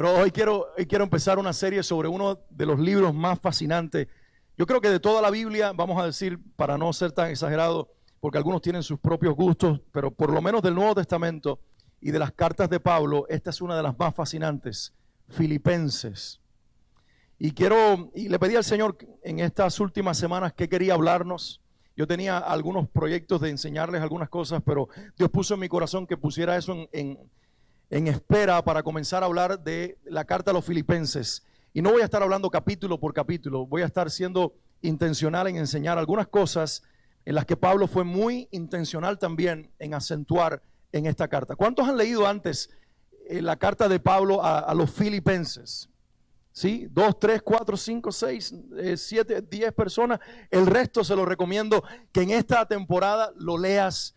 Pero hoy quiero empezar una serie sobre uno de los libros más fascinantes. Yo creo que de toda la Biblia, vamos a decir, para no ser tan exagerado, porque algunos tienen sus propios gustos, pero por lo menos del Nuevo Testamento y de las cartas de Pablo, esta es una de las más fascinantes, Filipenses. Y le pedí al Señor en estas últimas semanas que quería hablarnos. Yo tenía algunos proyectos de enseñarles algunas cosas, pero Dios puso en mi corazón que pusiera eso en espera para comenzar a hablar de la carta a los Filipenses. Y no voy a estar hablando capítulo por capítulo, voy a estar siendo intencional en enseñar algunas cosas en las que Pablo fue muy intencional también en acentuar en esta carta. ¿Cuántos han leído antes la carta de Pablo a los Filipenses? ¿Sí? 2, 3, 4, 5, 6, 7, 10 personas. El resto se lo recomiendo que en esta temporada lo leas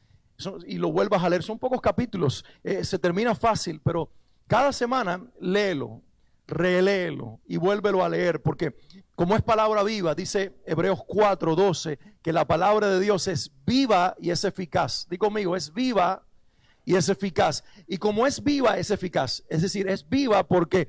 y lo vuelvas a leer. Son pocos capítulos, se termina fácil, pero cada semana léelo, reléelo y vuélvelo a leer, porque como es palabra viva, dice Hebreos 4:12, que la palabra de Dios es viva y es eficaz. Di conmigo, es viva y es eficaz. Y como es viva, es eficaz. Es decir, es viva porque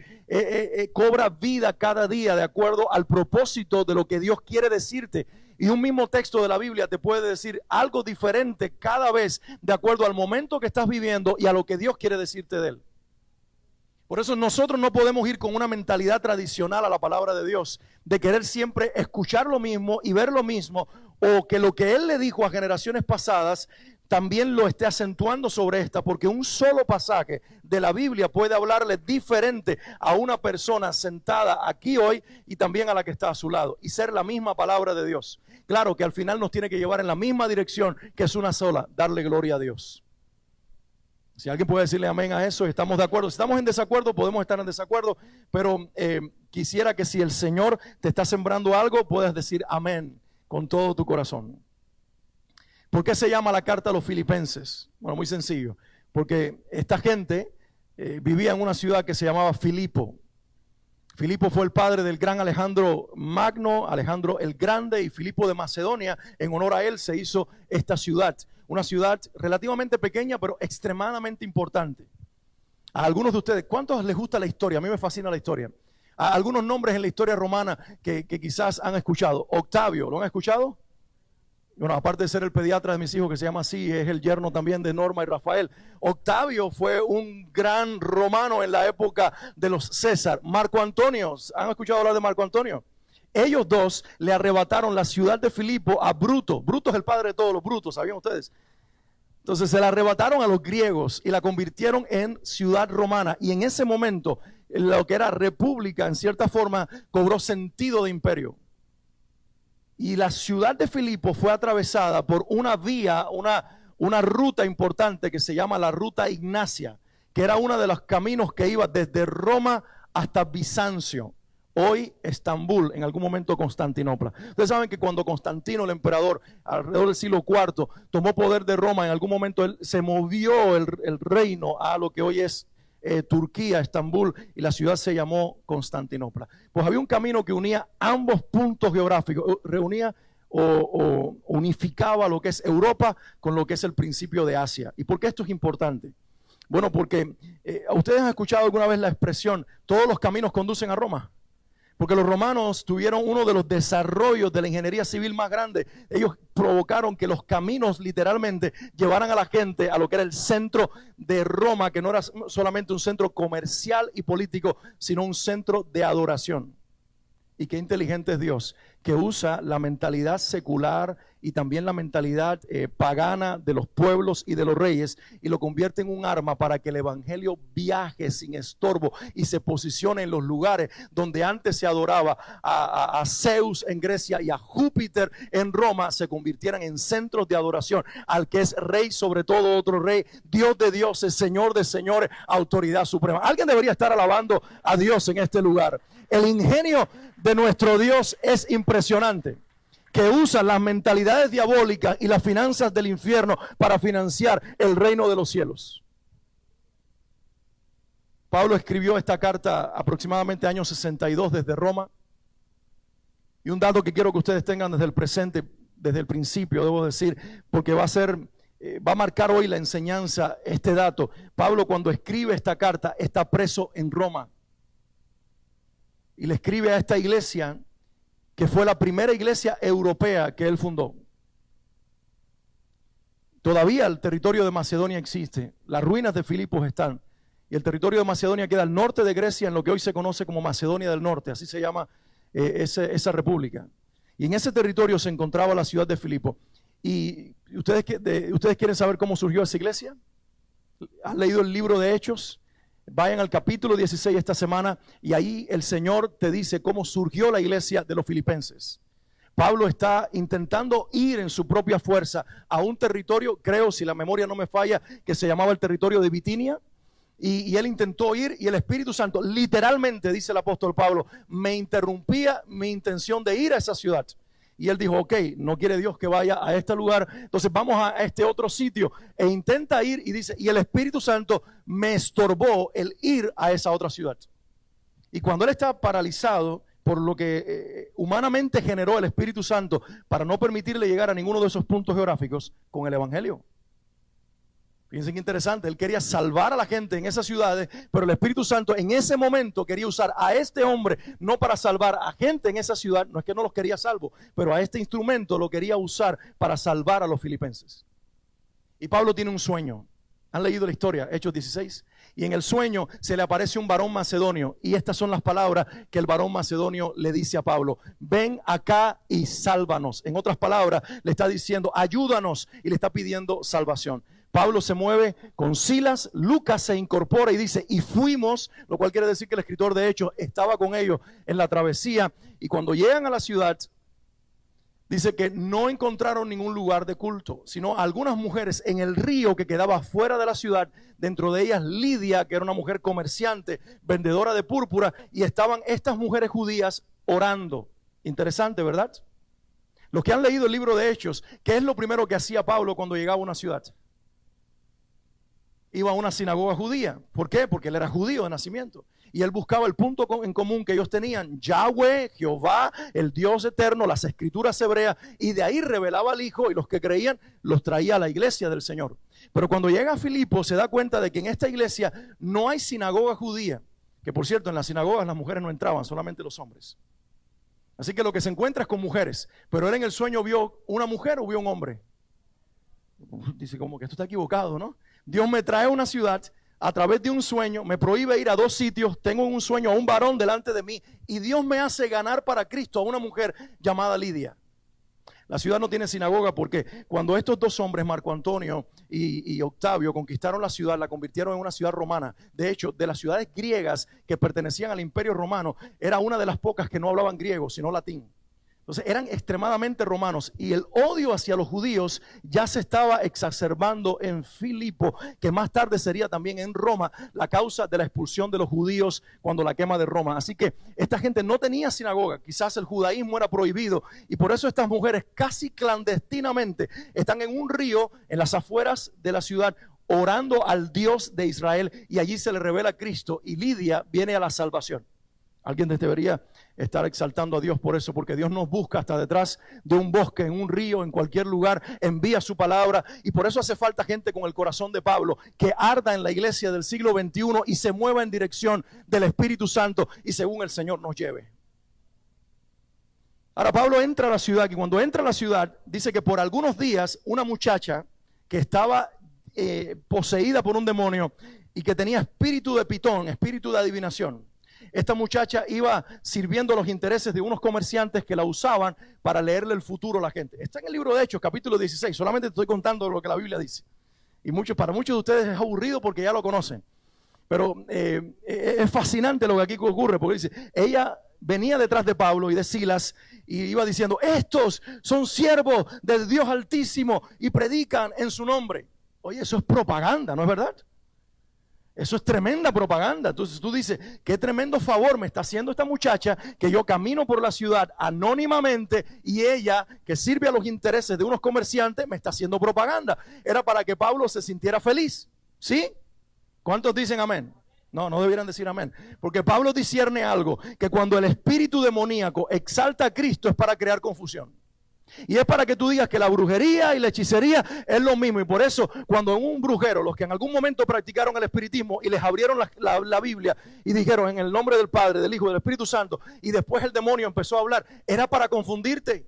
cobra vida cada día de acuerdo al propósito de lo que Dios quiere decirte. Y un mismo texto de la Biblia te puede decir algo diferente cada vez de acuerdo al momento que estás viviendo y a lo que Dios quiere decirte de él. Por eso nosotros no podemos ir con una mentalidad tradicional a la palabra de Dios, de querer siempre escuchar lo mismo y ver lo mismo, o que lo que Él le dijo a generaciones pasadas también lo esté acentuando sobre esta, porque un solo pasaje de la Biblia puede hablarle diferente a una persona sentada aquí hoy y también a la que está a su lado, y ser la misma palabra de Dios. Claro que al final nos tiene que llevar en la misma dirección, que es una sola, darle gloria a Dios. Si alguien puede decirle amén a eso, estamos de acuerdo. Si estamos en desacuerdo, podemos estar en desacuerdo, pero quisiera que si el Señor te está sembrando algo, puedas decir amén con todo tu corazón. ¿Por qué se llama la carta a los Filipenses? Bueno, muy sencillo, porque esta gente vivía en una ciudad que se llamaba Filipo. Filipo fue el padre del gran Alejandro Magno, Alejandro el Grande, y Filipo de Macedonia, en honor a él se hizo esta ciudad. Una ciudad relativamente pequeña, pero extremadamente importante. A algunos de ustedes, ¿cuántos les gusta la historia? A mí me fascina la historia. A algunos nombres en la historia romana que quizás han escuchado. Octavio, ¿lo han escuchado? Bueno, aparte de ser el pediatra de mis hijos, que se llama así, es el yerno también de Norma y Rafael. Octavio fue un gran romano en la época de los César. Marco Antonio, ¿han escuchado hablar de Marco Antonio? Ellos dos le arrebataron la ciudad de Filipo a Bruto. Bruto es el padre de todos los brutos, ¿sabían ustedes? Entonces se la arrebataron a los griegos y la convirtieron en ciudad romana. Y en ese momento, lo que era república, en cierta forma, cobró sentido de imperio. Y la ciudad de Filipo fue atravesada por una vía, una ruta importante que se llama la Ruta Ignacia, que era uno de los caminos que iba desde Roma hasta Bizancio, hoy Estambul, en algún momento Constantinopla. Ustedes saben que cuando Constantino, el emperador, alrededor del siglo IV, tomó poder de Roma, en algún momento él se movió el reino a lo que hoy es Turquía, Estambul, y la ciudad se llamó Constantinopla. Pues había un camino que unía ambos puntos geográficos, reunía o unificaba lo que es Europa con lo que es el principio de Asia. ¿Y por qué esto es importante? Bueno, porque ustedes han escuchado alguna vez la expresión, todos los caminos conducen a Roma. Porque los romanos tuvieron uno de los desarrollos de la ingeniería civil más grande. Ellos provocaron que los caminos literalmente llevaran a la gente a lo que era el centro de Roma, que no era solamente un centro comercial y político, sino un centro de adoración. Y qué inteligente es Dios, que usa la mentalidad secular y también la mentalidad pagana de los pueblos y de los reyes y lo convierte en un arma para que el evangelio viaje sin estorbo y se posicione en los lugares donde antes se adoraba a Zeus en Grecia y a Júpiter en Roma, se convirtieran en centros de adoración al que es rey sobre todo otro rey, Dios de dioses, Señor de señores, autoridad suprema. Alguien debería estar alabando a Dios en este lugar. El ingenio de nuestro Dios es impresionante, que usa las mentalidades diabólicas y las finanzas del infierno para financiar el reino de los cielos. Pablo escribió esta carta aproximadamente año 62 desde Roma. Y un dato que quiero que ustedes tengan desde el presente, desde el principio, debo decir, porque va a marcar hoy la enseñanza, este dato. Pablo, cuando escribe esta carta, está preso en Roma. y le escribe a esta iglesia que fue la primera iglesia europea que él fundó. Todavía el territorio de Macedonia existe, las ruinas de Filipos están, y el territorio de Macedonia queda al norte de Grecia, en lo que hoy se conoce como Macedonia del Norte, así se llama esa república. Y en ese territorio se encontraba la ciudad de Filipo. ¿Y ustedes quieren saber cómo surgió esa iglesia? ¿Han leído el libro de Hechos? Vayan al capítulo 16 esta semana y ahí el Señor te dice cómo surgió la iglesia de los filipenses. Pablo está intentando ir en su propia fuerza a un territorio, creo, si la memoria no me falla, que se llamaba el territorio de Bitinia. Y él intentó ir y el Espíritu Santo, literalmente, dice el apóstol Pablo, me interrumpía mi intención de ir a esa ciudad. Y él dijo, ok, no quiere Dios que vaya a este lugar, entonces vamos a este otro sitio. E intenta ir y dice, y el Espíritu Santo me estorbó el ir a esa otra ciudad. Y cuando él está paralizado por lo que humanamente generó el Espíritu Santo para no permitirle llegar a ninguno de esos puntos geográficos con el Evangelio. Fíjense qué interesante, él quería salvar a la gente en esas ciudades, pero el Espíritu Santo en ese momento quería usar a este hombre, no para salvar a gente en esa ciudad, no es que no los quería salvo, pero a este instrumento lo quería usar para salvar a los filipenses. Y Pablo tiene un sueño. ¿Han leído la historia? Hechos 16. Y en el sueño se le aparece un varón macedonio. Y estas son las palabras que el varón macedonio le dice a Pablo. Ven acá y sálvanos. En otras palabras, le está diciendo, ayúdanos. Y le está pidiendo salvación. Pablo se mueve con Silas, Lucas se incorpora y dice, y fuimos, lo cual quiere decir que el escritor de Hechos estaba con ellos en la travesía. Y cuando llegan a la ciudad, dice que no encontraron ningún lugar de culto, sino algunas mujeres en el río que quedaba fuera de la ciudad, dentro de ellas Lidia, que era una mujer comerciante, vendedora de púrpura, y estaban estas mujeres judías orando. Interesante, ¿verdad? Los que han leído el libro de Hechos, ¿qué es lo primero que hacía Pablo cuando llegaba a una ciudad? Iba a una sinagoga judía. ¿Por qué? Porque él era judío de nacimiento. Y él buscaba el punto en común que ellos tenían, Yahweh, Jehová, el Dios eterno, las escrituras hebreas, y de ahí revelaba al Hijo, y los que creían los traía a la iglesia del Señor. Pero cuando llega a Filipo se da cuenta de que en esta iglesia no hay sinagoga judía, que por cierto en las sinagogas las mujeres no entraban, solamente los hombres. Así que lo que se encuentra es con mujeres, pero él en el sueño vio una mujer o vio un hombre. Dice como que esto está equivocado, ¿no? Dios me trae a una ciudad a través de un sueño, me prohíbe ir a dos sitios, tengo un sueño a un varón delante de mí y Dios me hace ganar para Cristo a una mujer llamada Lidia. La ciudad no tiene sinagoga porque cuando estos dos hombres, Marco Antonio y Octavio, conquistaron la ciudad, la convirtieron en una ciudad romana. De hecho, de las ciudades griegas que pertenecían al Imperio Romano, era una de las pocas que no hablaban griego, sino latín. Entonces eran extremadamente romanos y el odio hacia los judíos ya se estaba exacerbando en Filipo, que más tarde sería también en Roma la causa de la expulsión de los judíos cuando la quema de Roma. Así que esta gente no tenía sinagoga, quizás el judaísmo era prohibido y por eso estas mujeres casi clandestinamente están en un río en las afueras de la ciudad orando al Dios de Israel y allí se le revela Cristo y Lidia viene a la salvación. Alguien debería estar exaltando a Dios por eso, porque Dios nos busca hasta detrás de un bosque, en un río, en cualquier lugar, envía su palabra y por eso hace falta gente con el corazón de Pablo, que arda en la iglesia del siglo XXI y se mueva en dirección del Espíritu Santo y según el Señor nos lleve. Ahora Pablo entra a la ciudad y cuando entra a la ciudad dice que por algunos días una muchacha que estaba poseída por un demonio y que tenía espíritu de pitón, espíritu de adivinación. Esta muchacha iba sirviendo los intereses de unos comerciantes que la usaban para leerle el futuro a la gente. Está en el libro de Hechos, capítulo 16. Solamente te estoy contando lo que la Biblia dice. Y para muchos de ustedes es aburrido porque ya lo conocen. Pero es fascinante lo que aquí ocurre, porque dice, ella venía detrás de Pablo y de Silas y iba diciendo, estos son siervos del Dios Altísimo y predican en su nombre. Oye, eso es propaganda, ¿no es verdad? Eso es tremenda propaganda. Entonces tú dices, qué tremendo favor me está haciendo esta muchacha que yo camino por la ciudad anónimamente y ella que sirve a los intereses de unos comerciantes me está haciendo propaganda. Era para que Pablo se sintiera feliz. ¿Sí? ¿Cuántos dicen amén? No, no debieran decir amén. Porque Pablo discierne algo, que cuando el espíritu demoníaco exalta a Cristo es para crear confusión. Y es para que tú digas que la brujería y la hechicería es lo mismo. Y por eso, cuando un brujero, los que en algún momento practicaron el espiritismo y les abrieron la Biblia y dijeron en el nombre del Padre, del Hijo, del Espíritu Santo, y después el demonio empezó a hablar, era para confundirte.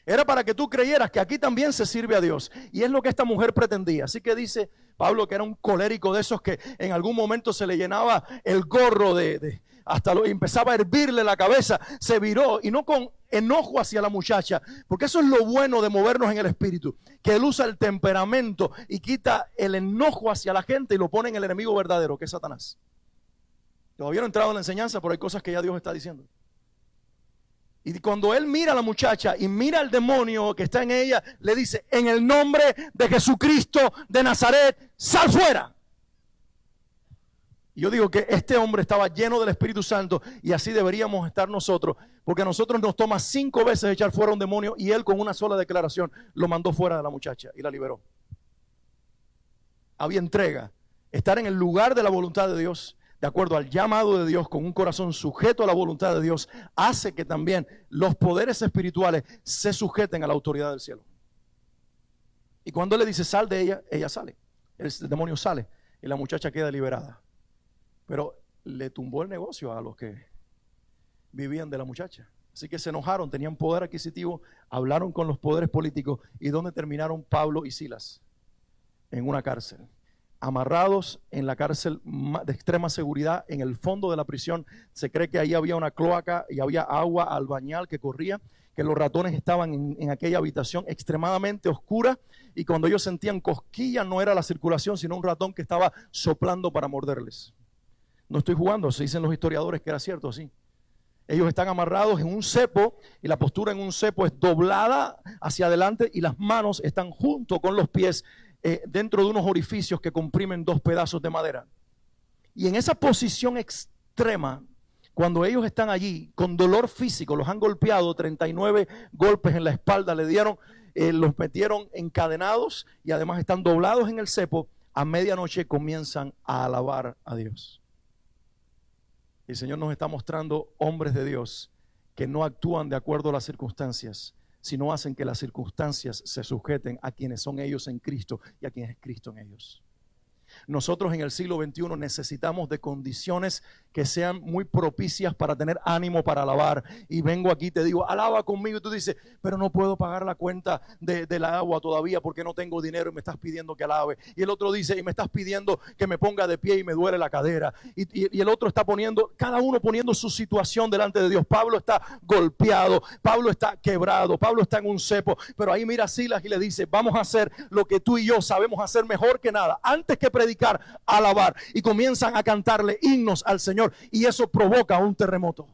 Era para que tú creyeras que aquí también se sirve a Dios. Y es lo que esta mujer pretendía. Así que dice Pablo que era un colérico de esos que en algún momento se le llenaba el gorro hasta empezaba a hervirle la cabeza. Se viró, y no con enojo hacia la muchacha, porque eso es lo bueno de movernos en el espíritu, que él usa el temperamento y quita el enojo hacia la gente y lo pone en el enemigo verdadero, que es Satanás. Todavía no he entrado en la enseñanza, pero hay cosas que ya Dios está diciendo. Y cuando él mira a la muchacha y mira al demonio que está en ella, le dice: en el nombre de Jesucristo de Nazaret, sal fuera. Y yo digo que este hombre estaba lleno del Espíritu Santo, y así deberíamos estar nosotros, porque a nosotros nos toma 5 veces echar fuera un demonio, y él con una sola declaración lo mandó fuera de la muchacha y la liberó. Había entrega, estar en el lugar de la voluntad de Dios, de acuerdo al llamado de Dios, con un corazón sujeto a la voluntad de Dios, hace que también los poderes espirituales se sujeten a la autoridad del cielo. Y cuando él le dice sal de ella, ella sale. El demonio sale y la muchacha queda liberada. Pero le tumbó el negocio a los que vivían de la muchacha. Así que se enojaron, tenían poder adquisitivo, hablaron con los poderes políticos. ¿Y dónde terminaron Pablo y Silas? En una cárcel. Amarrados en la cárcel de extrema seguridad, en el fondo de la prisión. Se cree que ahí había una cloaca y había agua albañal que corría, que los ratones estaban en aquella habitación extremadamente oscura, y cuando ellos sentían cosquillas no era la circulación, sino un ratón que estaba soplando para morderles. No estoy jugando, se dicen los historiadores que era cierto, sí. Ellos están amarrados en un cepo, y la postura en un cepo es doblada hacia adelante, y las manos están junto con los pies dentro de unos orificios que comprimen 2 pedazos de madera. Y en esa posición extrema, cuando ellos están allí con dolor físico, los han golpeado 39 golpes en la espalda, le dieron, los metieron encadenados y además están doblados en el cepo. A medianoche comienzan a alabar a Dios. El Señor nos está mostrando hombres de Dios que no actúan de acuerdo a las circunstancias, sino hacen que las circunstancias se sujeten a quienes son ellos en Cristo y a quien es Cristo en ellos. Nosotros en el siglo XXI necesitamos de condiciones que sean muy propicias para tener ánimo para alabar. Y vengo aquí y te digo, alaba conmigo, y tú dices, pero no puedo pagar la cuenta de la agua todavía porque no tengo dinero, y me estás pidiendo que alabe. Y el otro dice, y me estás pidiendo que me ponga de pie y me duele la cadera. Y el otro está poniendo, cada uno poniendo su situación delante de Dios. Pablo está golpeado, Pablo está quebrado, Pablo está en un cepo, pero ahí mira a Silas y le dice, vamos a hacer lo que tú y yo sabemos hacer mejor que nada. Antes que predicar, alabar. Y comienzan a cantarle himnos al Señor, y eso provoca un terremoto.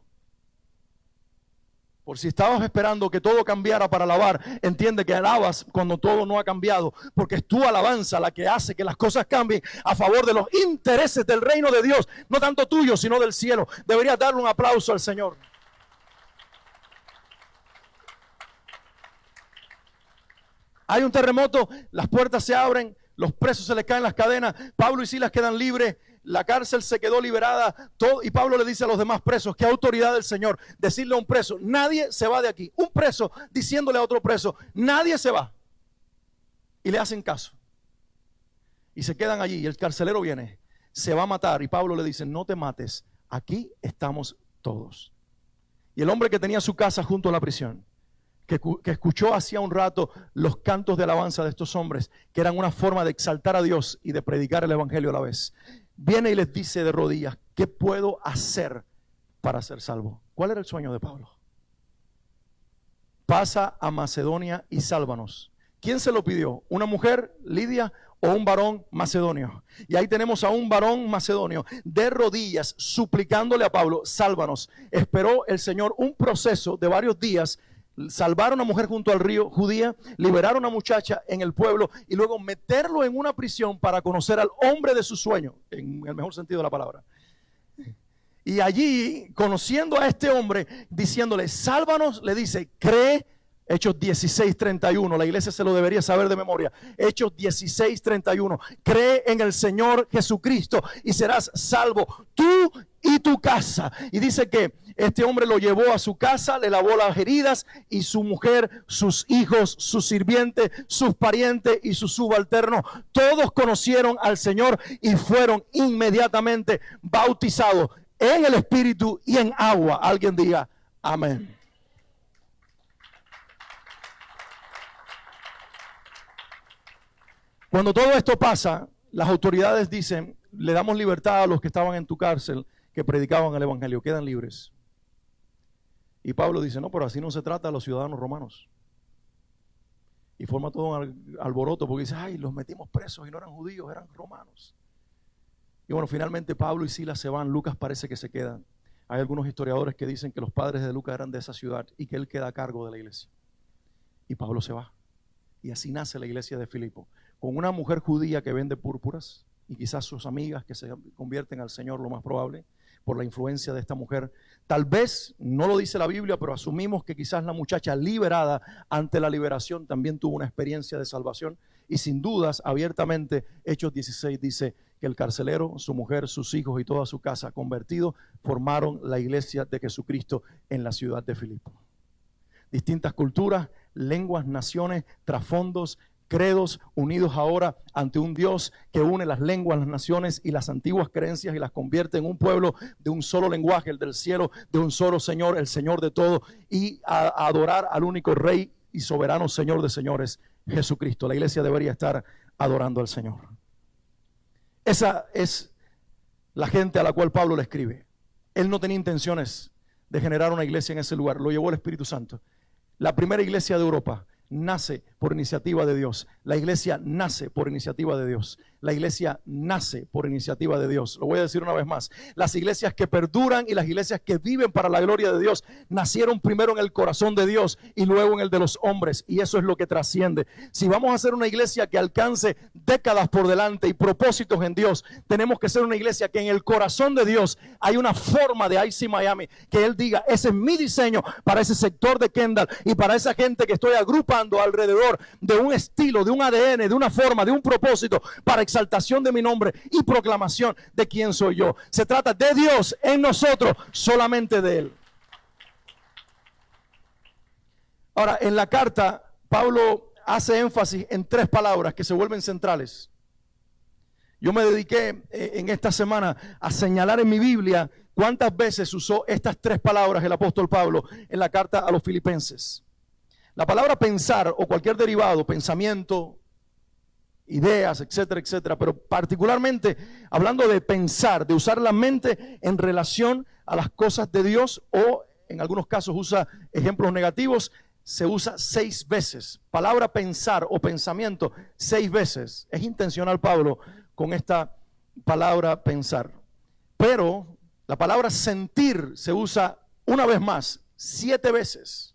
Por si estabas esperando que todo cambiara para alabar, entiende que alabas cuando todo no ha cambiado, porque es tu alabanza la que hace que las cosas cambien a favor de los intereses del reino de Dios, no tanto tuyo sino del cielo. Deberías darle un aplauso al Señor. Hay un terremoto, las puertas se abren, los presos se les caen las cadenas, Pablo y Silas quedan libres, la cárcel se quedó liberada, todo, y Pablo le dice a los demás presos, qué autoridad del Señor, decirle a un preso, nadie se va de aquí. Un preso diciéndole a otro preso, nadie se va. Y le hacen caso. Y se quedan allí, y el carcelero viene, se va a matar, y Pablo le dice, no te mates, aquí estamos todos. Y el hombre que tenía su casa junto a la prisión, que escuchó hacía un rato los cantos de alabanza de estos hombres, que eran una forma de exaltar a Dios y de predicar el evangelio a la vez, viene y les dice de rodillas, ¿qué puedo hacer para ser salvo? ¿Cuál era el sueño de Pablo? Pasa a Macedonia y sálvanos. ¿Quién se lo pidió? ¿Una mujer, Lidia, o un varón macedonio? Y ahí tenemos a un varón macedonio de rodillas suplicándole a Pablo, sálvanos. Esperó el Señor un proceso de varios días, salvar a una mujer junto al río judía, liberar a una muchacha en el pueblo y luego meterlo en una prisión para conocer al hombre de su sueño, en el mejor sentido de la palabra. Y allí, conociendo a este hombre, diciéndole, sálvanos, le dice, cree. Hechos 16:31, la iglesia se lo debería saber de memoria. Hechos 16:31, cree en el Señor Jesucristo y serás salvo tú y tu casa. Y dice que este hombre lo llevó a su casa, le lavó las heridas, y su mujer, sus hijos, sus sirvientes, sus parientes y sus subalternos, todos conocieron al Señor y fueron inmediatamente bautizados en el Espíritu y en agua. Alguien diga amén. Cuando todo esto pasa, las autoridades dicen: le damos libertad a los que estaban en tu cárcel, que predicaban el evangelio, quedan libres. Y Pablo dice: no, pero así no se trata a los ciudadanos romanos. Y forma todo un alboroto porque dice: ay, los metimos presos y no eran judíos, eran romanos. Y bueno, finalmente Pablo y Silas se van. Lucas parece que se quedan. Hay algunos historiadores que dicen que los padres de Lucas eran de esa ciudad y que él queda a cargo de la iglesia. Y Pablo se va. Y así nace la iglesia de Filipo, con una mujer judía que vende púrpuras y quizás sus amigas que se convierten al Señor, lo más probable, por la influencia de esta mujer. Tal vez, no lo dice la Biblia, pero asumimos que quizás la muchacha liberada ante la liberación también tuvo una experiencia de salvación. Y sin dudas, abiertamente, Hechos 16 dice que el carcelero, su mujer, sus hijos y toda su casa convertidos formaron la iglesia de Jesucristo en la ciudad de Filipo. Distintas culturas, lenguas, naciones, trasfondos, credos, unidos ahora ante un Dios que une las lenguas, las naciones y las antiguas creencias y las convierte en un pueblo de un solo lenguaje, el del cielo, de un solo Señor, el Señor de todo, y a adorar al único Rey y soberano Señor de señores, Jesucristo. La iglesia debería estar adorando al Señor. Esa es la gente a la cual Pablo le escribe. Él no tenía intenciones de generar una iglesia en ese lugar, lo llevó el Espíritu Santo. La primera iglesia de Europa nace por iniciativa de Dios. La iglesia nace por iniciativa de Dios. La iglesia nace por iniciativa de Dios. Lo voy a decir una vez más. Las iglesias que perduran y las iglesias que viven para la gloria de Dios nacieron primero en el corazón de Dios y luego en el de los hombres. Y eso es lo que trasciende. Si vamos a hacer una iglesia que alcance décadas por delante y propósitos en Dios, tenemos que ser una iglesia que en el corazón de Dios hay una forma de IC Miami, que Él diga: ese es mi diseño para ese sector de Kendall y para esa gente que estoy agrupando alrededor de un estilo, de un ADN, de una forma, de un propósito para exaltación de mi nombre y proclamación de quién soy yo. Se trata de Dios en nosotros, solamente de Él. Ahora, en la carta, Pablo hace énfasis en tres palabras que se vuelven centrales. Yo me dediqué en esta semana a señalar en mi Biblia cuántas veces usó estas tres palabras el apóstol Pablo en la carta a los Filipenses. La palabra pensar o cualquier derivado, pensamiento, ideas, etcétera, etcétera, pero particularmente hablando de pensar, de usar la mente en relación a las cosas de Dios, o en algunos casos usa ejemplos negativos, se usa 6 veces. Palabra pensar o pensamiento 6 veces. Es intencional Pablo con esta palabra pensar. Pero la palabra sentir se usa una vez más, 7 veces.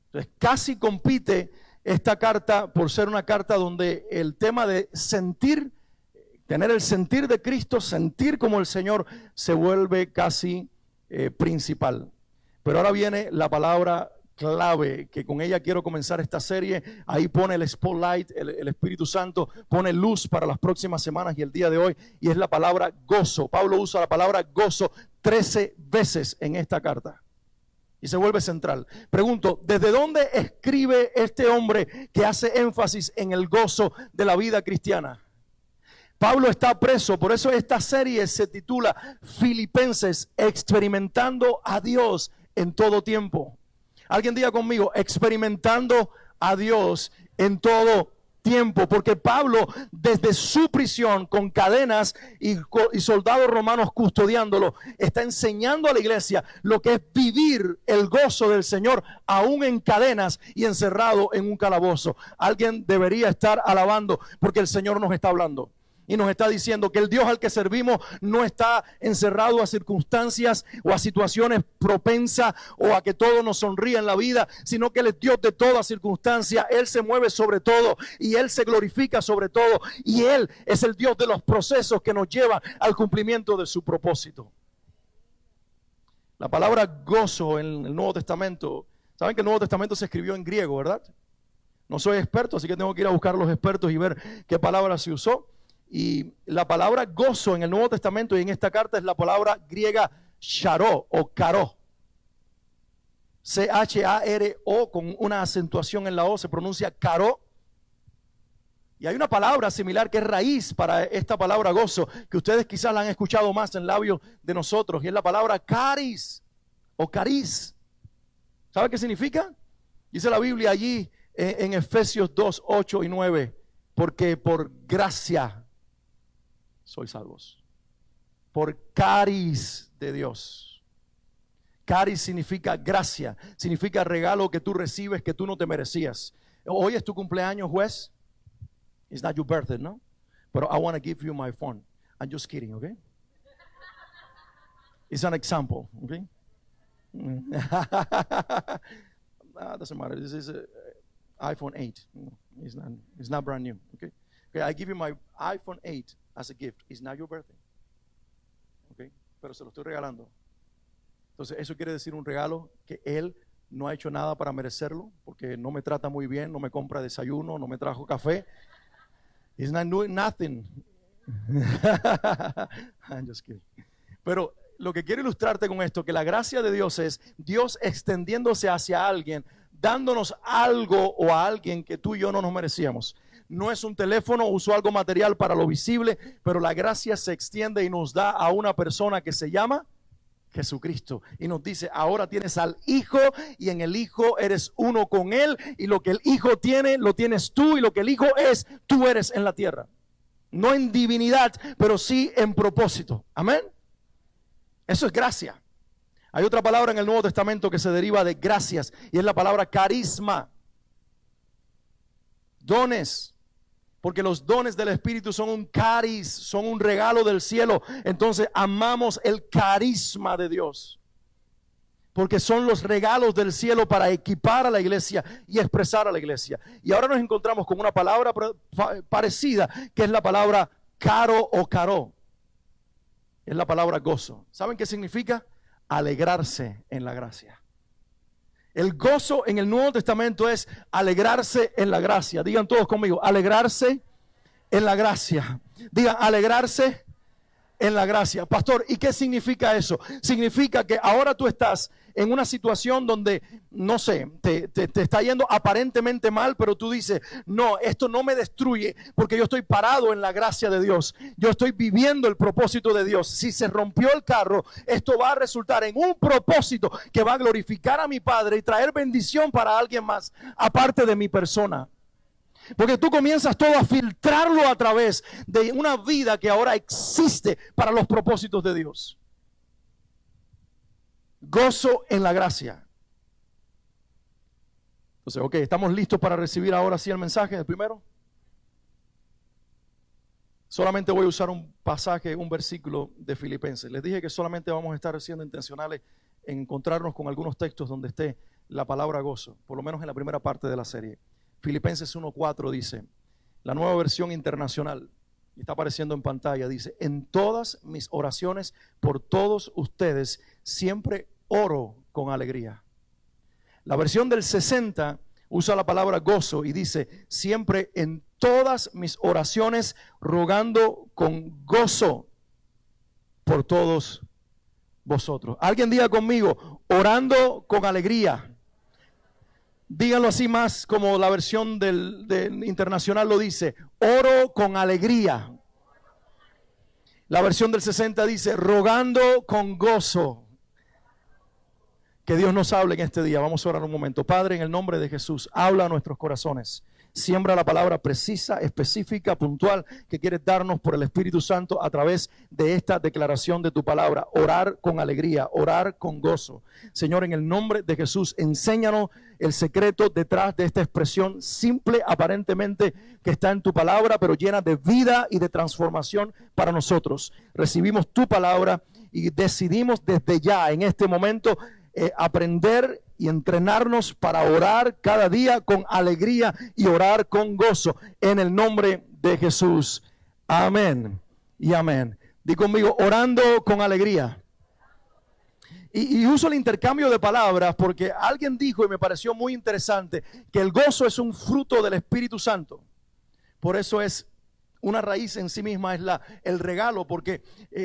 Entonces casi compite esta carta por ser una carta donde el tema de sentir, tener el sentir de Cristo, sentir como el Señor, se vuelve casi principal. Pero ahora viene la palabra clave, que con ella quiero comenzar esta serie. Ahí pone el spotlight, el Espíritu Santo pone luz para las próximas semanas y el día de hoy, y es la palabra gozo. Pablo usa la palabra gozo 13 veces en esta carta y se vuelve central. Pregunto, ¿desde dónde escribe este hombre que hace énfasis en el gozo de la vida cristiana? Pablo está preso, por eso esta serie se titula Filipenses, experimentando a Dios en todo tiempo. Alguien diga conmigo: experimentando a Dios en todo tiempo, porque Pablo desde su prisión con cadenas y soldados romanos custodiándolo, está enseñando a la iglesia lo que es vivir el gozo del Señor aún en cadenas y encerrado en un calabozo. Alguien debería estar alabando porque el Señor nos está hablando y nos está diciendo que el Dios al que servimos no está encerrado a circunstancias o a situaciones propensas o a que todo nos sonríe en la vida, sino que Él es Dios de toda circunstancia. Él se mueve sobre todo y Él se glorifica sobre todo, y Él es el Dios de los procesos que nos lleva al cumplimiento de su propósito. La palabra gozo en el Nuevo Testamento, saben que el Nuevo Testamento se escribió en griego, ¿verdad? No soy experto, así que tengo que ir a buscar a los expertos y ver qué palabra se usó. Y la palabra gozo en el Nuevo Testamento y en esta carta es la palabra griega charo o caro. C-H-A-R-O con una acentuación en la O, se pronuncia caro. Y hay una palabra similar que es raíz para esta palabra gozo, que ustedes quizás la han escuchado más en labios de nosotros, y es la palabra caris o cariz. ¿Sabe qué significa? Dice la Biblia allí en Efesios 2, 8 y 9, porque por gracia sois salvos, por caris de Dios. Caris significa gracia, significa regalo que tú recibes que tú no te merecías. Hoy es tu cumpleaños, juez. It's not your birthday, no? But I want to give you my phone. I'm just kidding, okay? It's an example, okay? Doesn't matter. This is iPhone 8. It's not brand new, okay? Okay, I give you my iPhone 8 as a gift. It's not your birthday, okay? Pero se lo estoy regalando. Entonces, eso quiere decir un regalo que él no ha hecho nada para merecerlo, porque no me trata muy bien, no me compra desayuno, no me trajo café. He's not doing nothing. I'm just kidding. Pero lo que quiero ilustrarte con esto, que la gracia de Dios es Dios extendiéndose hacia alguien, dándonos algo o a alguien que tú y yo no nos merecíamos. No es un teléfono, usó algo material para lo visible, pero la gracia se extiende y nos da a una persona que se llama Jesucristo, y nos dice: ahora tienes al Hijo, y en el Hijo eres uno con Él, y lo que el Hijo tiene, lo tienes tú, y lo que el Hijo es, tú eres en la tierra. No en divinidad, pero sí en propósito. Amén. Eso es gracia. Hay otra palabra en el Nuevo Testamento que se deriva de gracias, y es la palabra carisma. Dones. Porque los dones del Espíritu son un cariz, son un regalo del cielo. Entonces amamos el carisma de Dios, porque son los regalos del cielo para equipar a la iglesia y expresar a la iglesia. Y ahora nos encontramos con una palabra parecida, que es la palabra caro o caro. Es la palabra gozo. ¿Saben qué significa? Alegrarse en la gracia. El gozo en el Nuevo Testamento es alegrarse en la gracia. Digan todos conmigo: alegrarse en la gracia. Digan: alegrarse en la gracia. Pastor, ¿y qué significa eso? Significa que ahora tú estás en una situación donde, no sé, te está yendo aparentemente mal, pero tú dices: no, esto no me destruye, porque yo estoy parado en la gracia de Dios. Yo estoy viviendo el propósito de Dios. Si se rompió el carro, esto va a resultar en un propósito que va a glorificar a mi Padre y traer bendición para alguien más, aparte de mi persona. Porque tú comienzas todo a filtrarlo a través de una vida que ahora existe para los propósitos de Dios. Gozo en la gracia. Entonces, ok, ¿estamos listos para recibir ahora sí el mensaje del primero? Solamente voy a usar un pasaje, un versículo de Filipenses. Les dije que solamente vamos a estar siendo intencionales en encontrarnos con algunos textos donde esté la palabra gozo, por lo menos en la primera parte de la serie. Filipenses 1:4 dice, la nueva versión internacional, y está apareciendo en pantalla, dice: en todas mis oraciones por todos ustedes siempre oro con alegría. La versión del 60 usa la palabra gozo y dice: siempre en todas mis oraciones rogando con gozo por todos vosotros. Alguien diga conmigo: orando con alegría. Díganlo así más como la versión del internacional lo dice: oro con alegría. La versión del 60 dice: rogando con gozo. Que Dios nos hable en este día. Vamos a orar un momento. Padre, en el nombre de Jesús, habla a nuestros corazones. Siembra la palabra precisa, específica, puntual que quieres darnos por el Espíritu Santo a través de esta declaración de tu palabra. Orar con alegría, orar con gozo. Señor, en el nombre de Jesús, enséñanos el secreto detrás de esta expresión simple aparentemente que está en tu palabra, pero llena de vida y de transformación para nosotros. Recibimos tu palabra y decidimos desde ya, en este momento, aprender y entrenarnos para orar cada día con alegría y orar con gozo en el nombre de Jesús. Amén y amén. Di conmigo: orando con alegría. Y uso el intercambio de palabras porque alguien dijo, y me pareció muy interesante, que el gozo es un fruto del Espíritu Santo. Por eso es una raíz en sí misma es el regalo, porque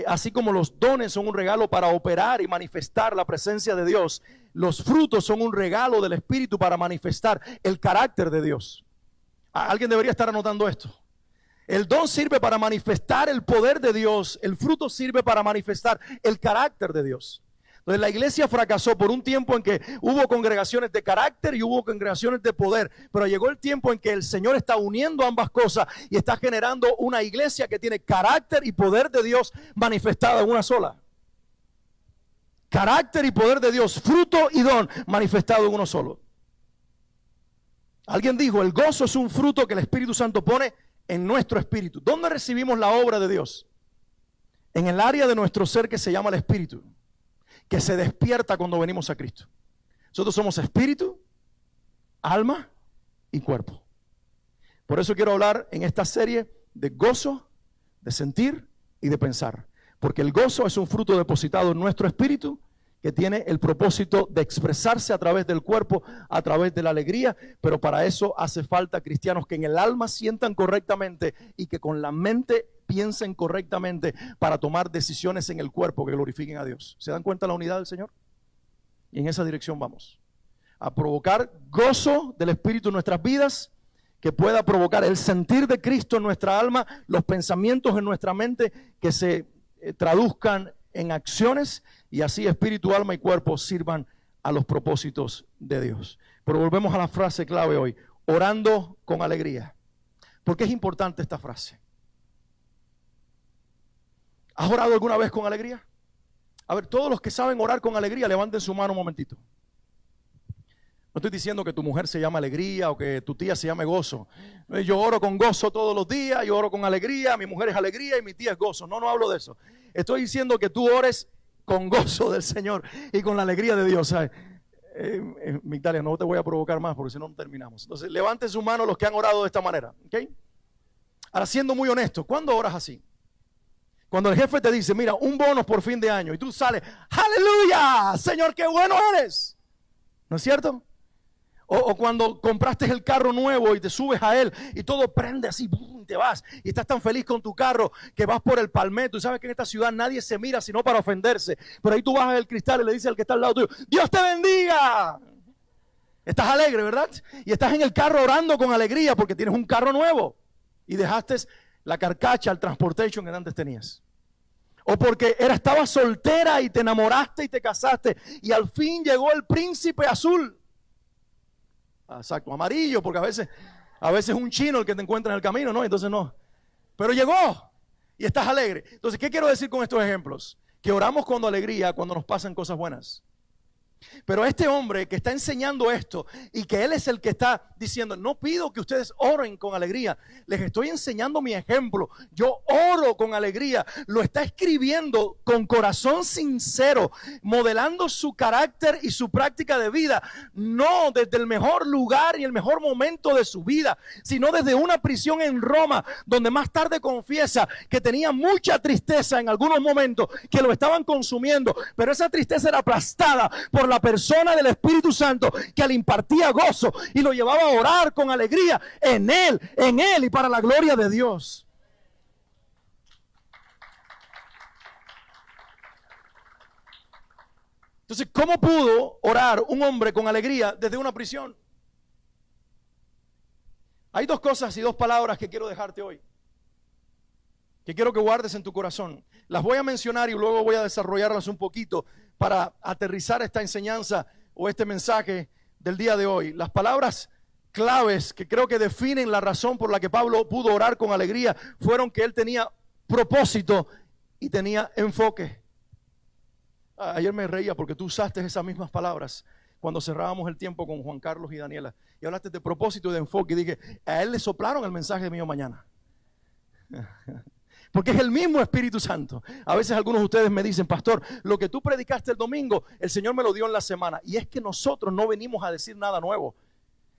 así como los dones son un regalo para operar y manifestar la presencia de Dios, los frutos son un regalo del Espíritu para manifestar el carácter de Dios. Alguien debería estar anotando esto. El don sirve para manifestar el poder de Dios, el fruto sirve para manifestar el carácter de Dios. Entonces la iglesia fracasó por un tiempo en que hubo congregaciones de carácter y hubo congregaciones de poder, pero llegó el tiempo en que el Señor está uniendo ambas cosas y está generando una iglesia que tiene carácter y poder de Dios manifestado en una sola. Carácter y poder de Dios, fruto y don manifestado en uno solo. Alguien dijo, el gozo es un fruto que el Espíritu Santo pone en nuestro espíritu. ¿Dónde recibimos la obra de Dios? En el área de nuestro ser que se llama el espíritu, que se despierta cuando venimos a Cristo. Nosotros somos espíritu, alma y cuerpo. Por eso quiero hablar en esta serie de gozo, de sentir y de pensar. Porque el gozo es un fruto depositado en nuestro espíritu que tiene el propósito de expresarse a través del cuerpo, a través de la alegría, pero para eso hace falta cristianos que en el alma sientan correctamente y que con la mente piensen correctamente para tomar decisiones en el cuerpo que glorifiquen a Dios. ¿Se dan cuenta de la unidad del Señor? Y en esa dirección vamos. A provocar gozo del Espíritu en nuestras vidas, que pueda provocar el sentir de Cristo en nuestra alma, los pensamientos en nuestra mente que se traduzcan en acciones y así espíritu, alma y cuerpo sirvan a los propósitos de Dios. Pero volvemos a la frase clave hoy, orando con alegría. ¿Por qué es importante esta frase? ¿Has orado alguna vez con alegría? A ver, todos los que saben orar con alegría, levanten su mano un momentito. No estoy diciendo que tu mujer se llama alegría o que tu tía se llame gozo. Yo oro con gozo todos los días, yo oro con alegría, mi mujer es alegría y mi tía es gozo. No hablo de eso. Estoy diciendo que tú ores con gozo del Señor y con la alegría de Dios. Migdalia, no te voy a provocar más porque si no terminamos. Entonces, levanten su mano los que han orado de esta manera. ¿Okay? Ahora, siendo muy honesto, ¿cuándo oras así? Cuando el jefe te dice, mira, un bono por fin de año y tú sales, ¡aleluya! Señor, qué bueno eres. ¿No es cierto? O cuando compraste el carro nuevo y te subes a él y todo prende así, ¡bum!, te vas y estás tan feliz con tu carro que vas por el palmetto y sabes que en esta ciudad nadie se mira sino para ofenderse, pero ahí tú bajas el cristal y le dices al que está al lado tuyo, ¡Dios te bendiga! Estás alegre, ¿verdad? Y estás en el carro orando con alegría porque tienes un carro nuevo y dejaste la carcacha, el transportation que antes tenías. O porque estabas soltera y te enamoraste y te casaste y al fin llegó el príncipe azul. Exacto, amarillo, porque a veces es un chino el que te encuentra en el camino, ¿no? Entonces no. Pero llegó y estás alegre. Entonces, ¿qué quiero decir con estos ejemplos? Que oramos con alegría cuando nos pasan cosas buenas. Pero este hombre que está enseñando esto y que él es el que está diciendo, no pido que ustedes oren con alegría, les estoy enseñando mi ejemplo, yo oro con alegría, lo está escribiendo con corazón sincero, modelando su carácter y su práctica de vida, no desde el mejor lugar y el mejor momento de su vida, sino desde una prisión en Roma, donde más tarde confiesa que tenía mucha tristeza en algunos momentos que lo estaban consumiendo, pero esa tristeza era aplastada por la persona del Espíritu Santo que le impartía gozo y lo llevaba a orar con alegría en él y para la gloria de Dios. Entonces, ¿cómo pudo orar un hombre con alegría desde una prisión? Hay dos cosas y dos palabras que quiero dejarte hoy, que quiero que guardes en tu corazón. Las voy a mencionar y luego voy a desarrollarlas un poquito para aterrizar esta enseñanza o este mensaje del día de hoy. Las palabras claves que creo que definen la razón por la que Pablo pudo orar con alegría fueron que él tenía propósito y tenía enfoque. Ayer me reía porque tú usaste esas mismas palabras cuando cerrábamos el tiempo con Juan Carlos y Daniela y hablaste de propósito y de enfoque y dije, a él le soplaron el mensaje mío mañana. Porque es el mismo Espíritu Santo. A veces algunos de ustedes me dicen, pastor, lo que tú predicaste el domingo, el Señor me lo dio en la semana. Y es que nosotros no venimos a decir nada nuevo.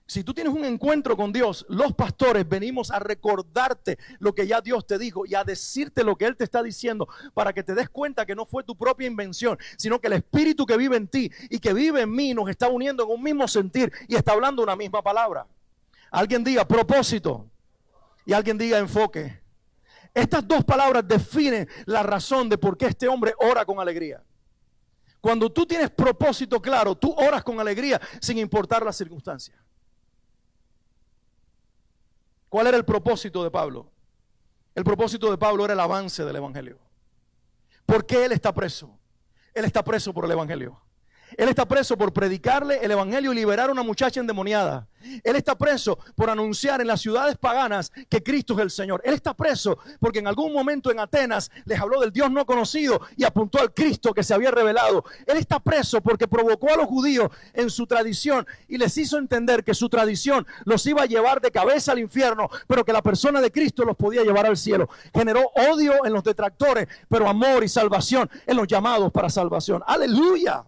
Si tú tienes un encuentro con Dios, los pastores venimos a recordarte lo que ya Dios te dijo y a decirte lo que Él te está diciendo para que te des cuenta que no fue tu propia invención, sino que el Espíritu que vive en ti y que vive en mí nos está uniendo en un mismo sentir y está hablando una misma palabra. Alguien diga propósito y alguien diga enfoque. Estas dos palabras definen la razón de por qué este hombre ora con alegría. Cuando tú tienes propósito claro, tú oras con alegría sin importar las circunstancias. ¿Cuál era el propósito de Pablo? El propósito de Pablo era el avance del evangelio. ¿Por qué él está preso? Él está preso por el evangelio. Él está preso por predicarle el evangelio y liberar a una muchacha endemoniada. Él está preso por anunciar en las ciudades paganas que Cristo es el Señor. Él está preso porque en algún momento en Atenas les habló del Dios no conocido y apuntó al Cristo que se había revelado. Él está preso porque provocó a los judíos en su tradición y les hizo entender que su tradición los iba a llevar de cabeza al infierno, pero que la persona de Cristo los podía llevar al cielo. Generó odio en los detractores, pero amor y salvación en los llamados para salvación. ¡Aleluya!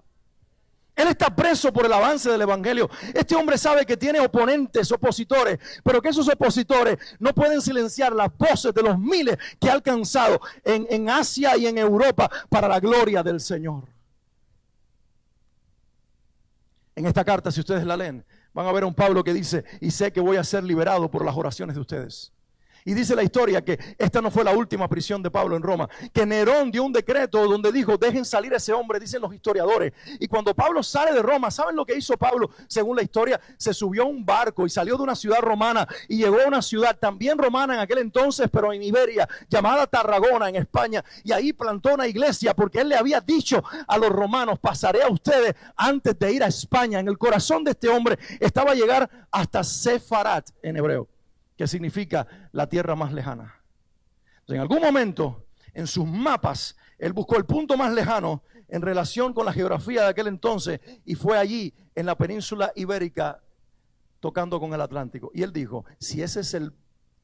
Él está preso por el avance del evangelio. Este hombre sabe que tiene oponentes, opositores, pero que esos opositores no pueden silenciar las voces de los miles que ha alcanzado en Asia y en Europa para la gloria del Señor. En esta carta, si ustedes la leen, van a ver a un Pablo que dice: y sé que voy a ser liberado por las oraciones de ustedes. Y dice la historia que esta no fue la última prisión de Pablo en Roma, que Nerón dio un decreto donde dijo: dejen salir a ese hombre, dicen los historiadores. Y cuando Pablo sale de Roma, ¿saben lo que hizo Pablo? Según la historia, se subió a un barco y salió de una ciudad romana y llegó a una ciudad también romana en aquel entonces, pero en Iberia, llamada Tarragona, en España. Y ahí plantó una iglesia porque él le había dicho a los romanos: pasaré a ustedes antes de ir a España. En el corazón de este hombre estaba llegar hasta Sefarat en hebreo, que significa la tierra más lejana. Entonces, en algún momento, en sus mapas, él buscó el punto más lejano en relación con la geografía de aquel entonces y fue allí, en la península ibérica, tocando con el Atlántico. Y él dijo: si ese es el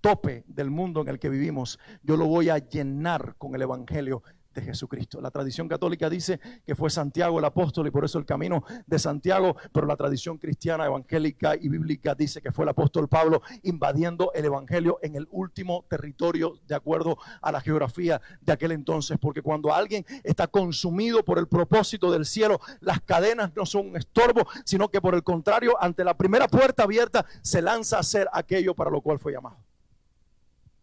tope del mundo en el que vivimos, yo lo voy a llenar con el evangelio de Jesucristo. La tradición católica dice que fue Santiago el apóstol y por eso el camino de Santiago, pero la tradición cristiana, evangélica y bíblica dice que fue el apóstol Pablo invadiendo el evangelio en el último territorio de acuerdo a la geografía de aquel entonces, porque cuando alguien está consumido por el propósito del cielo, las cadenas no son un estorbo, sino que por el contrario, ante la primera puerta abierta, se lanza a hacer aquello para lo cual fue llamado.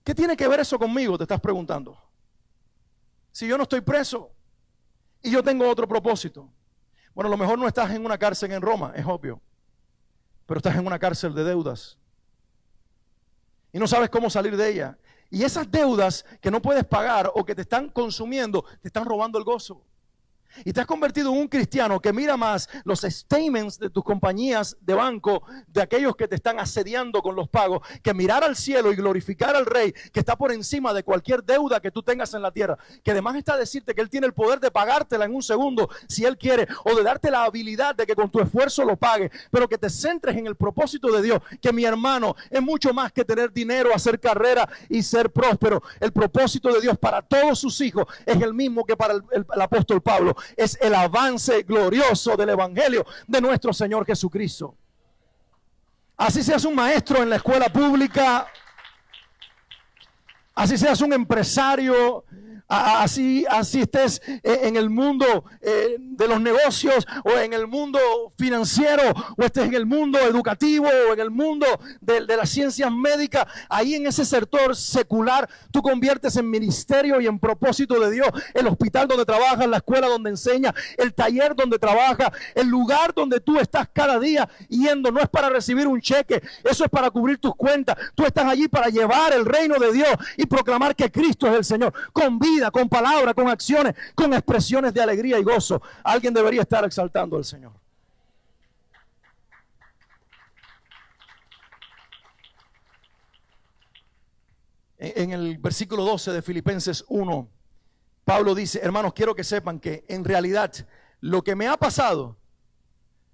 ¿Qué tiene que ver eso conmigo? Te estás preguntando. Si yo no estoy preso y yo tengo otro propósito. Bueno, a lo mejor no estás en una cárcel en Roma, es obvio, pero estás en una cárcel de deudas y no sabes cómo salir de ella. Y esas deudas que no puedes pagar o que te están consumiendo, te están robando el gozo. Y te has convertido en un cristiano que mira más los statements de tus compañías de banco, de aquellos que te están asediando con los pagos, que mirar al cielo y glorificar al Rey que está por encima de cualquier deuda que tú tengas en la tierra, que además está a decirte que Él tiene el poder de pagártela en un segundo si Él quiere, o de darte la habilidad de que con tu esfuerzo lo pague, pero que te centres en el propósito de Dios, que mi hermano es mucho más que tener dinero, hacer carrera y ser próspero. El propósito de Dios para todos sus hijos es el mismo que para el apóstol Pablo. Es el avance glorioso del evangelio de nuestro Señor Jesucristo. Así seas un maestro en la escuela pública, así seas un empresario, así estés en el mundo de los negocios o en el mundo financiero o estés en el mundo educativo o en el mundo de las ciencias médicas, ahí en ese sector secular tú conviertes en ministerio y en propósito de Dios el hospital donde trabajas, la escuela donde enseñas, el taller donde trabajas, el lugar donde tú estás cada día yendo. No es para recibir un cheque, eso es para cubrir tus cuentas. Tú estás allí para llevar el reino de Dios y proclamar que Cristo es el Señor, con vida, con palabras, con acciones, con expresiones de alegría y gozo. Alguien debería estar exaltando al Señor. En el versículo 12 de Filipenses 1, Pablo dice: hermanos, quiero que sepan que en realidad lo que me ha pasado,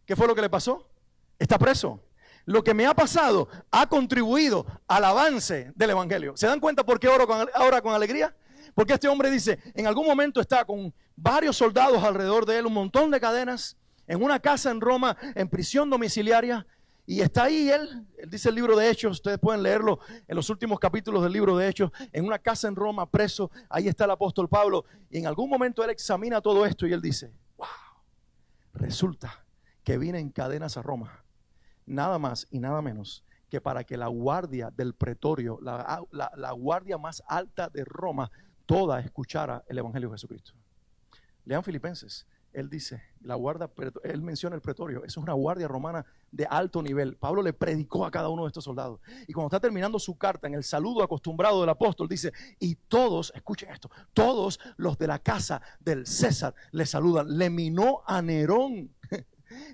¿qué fue lo que le pasó? Está preso. Lo que me ha pasado ha contribuido al avance del evangelio. ¿Se dan cuenta por qué ahora con alegría? Porque este hombre dice, en algún momento está con varios soldados alrededor de él, un montón de cadenas, en una casa en Roma, en prisión domiciliaria, y está ahí él dice el libro de Hechos, ustedes pueden leerlo en los últimos capítulos del libro de Hechos, en una casa en Roma, preso, ahí está el apóstol Pablo, y en algún momento él examina todo esto y él dice: wow, resulta que vine en cadenas a Roma, nada más y nada menos que para que la guardia del pretorio, la guardia más alta de Roma, toda escuchara el evangelio de Jesucristo. Lean Filipenses. Él dice, él menciona el pretorio, eso es una guardia romana de alto nivel. Pablo le predicó a cada uno de estos soldados. Y cuando está terminando su carta, en el saludo acostumbrado del apóstol, dice, y todos, escuchen esto, todos los de la casa del César le saludan. Le minó a Nerón.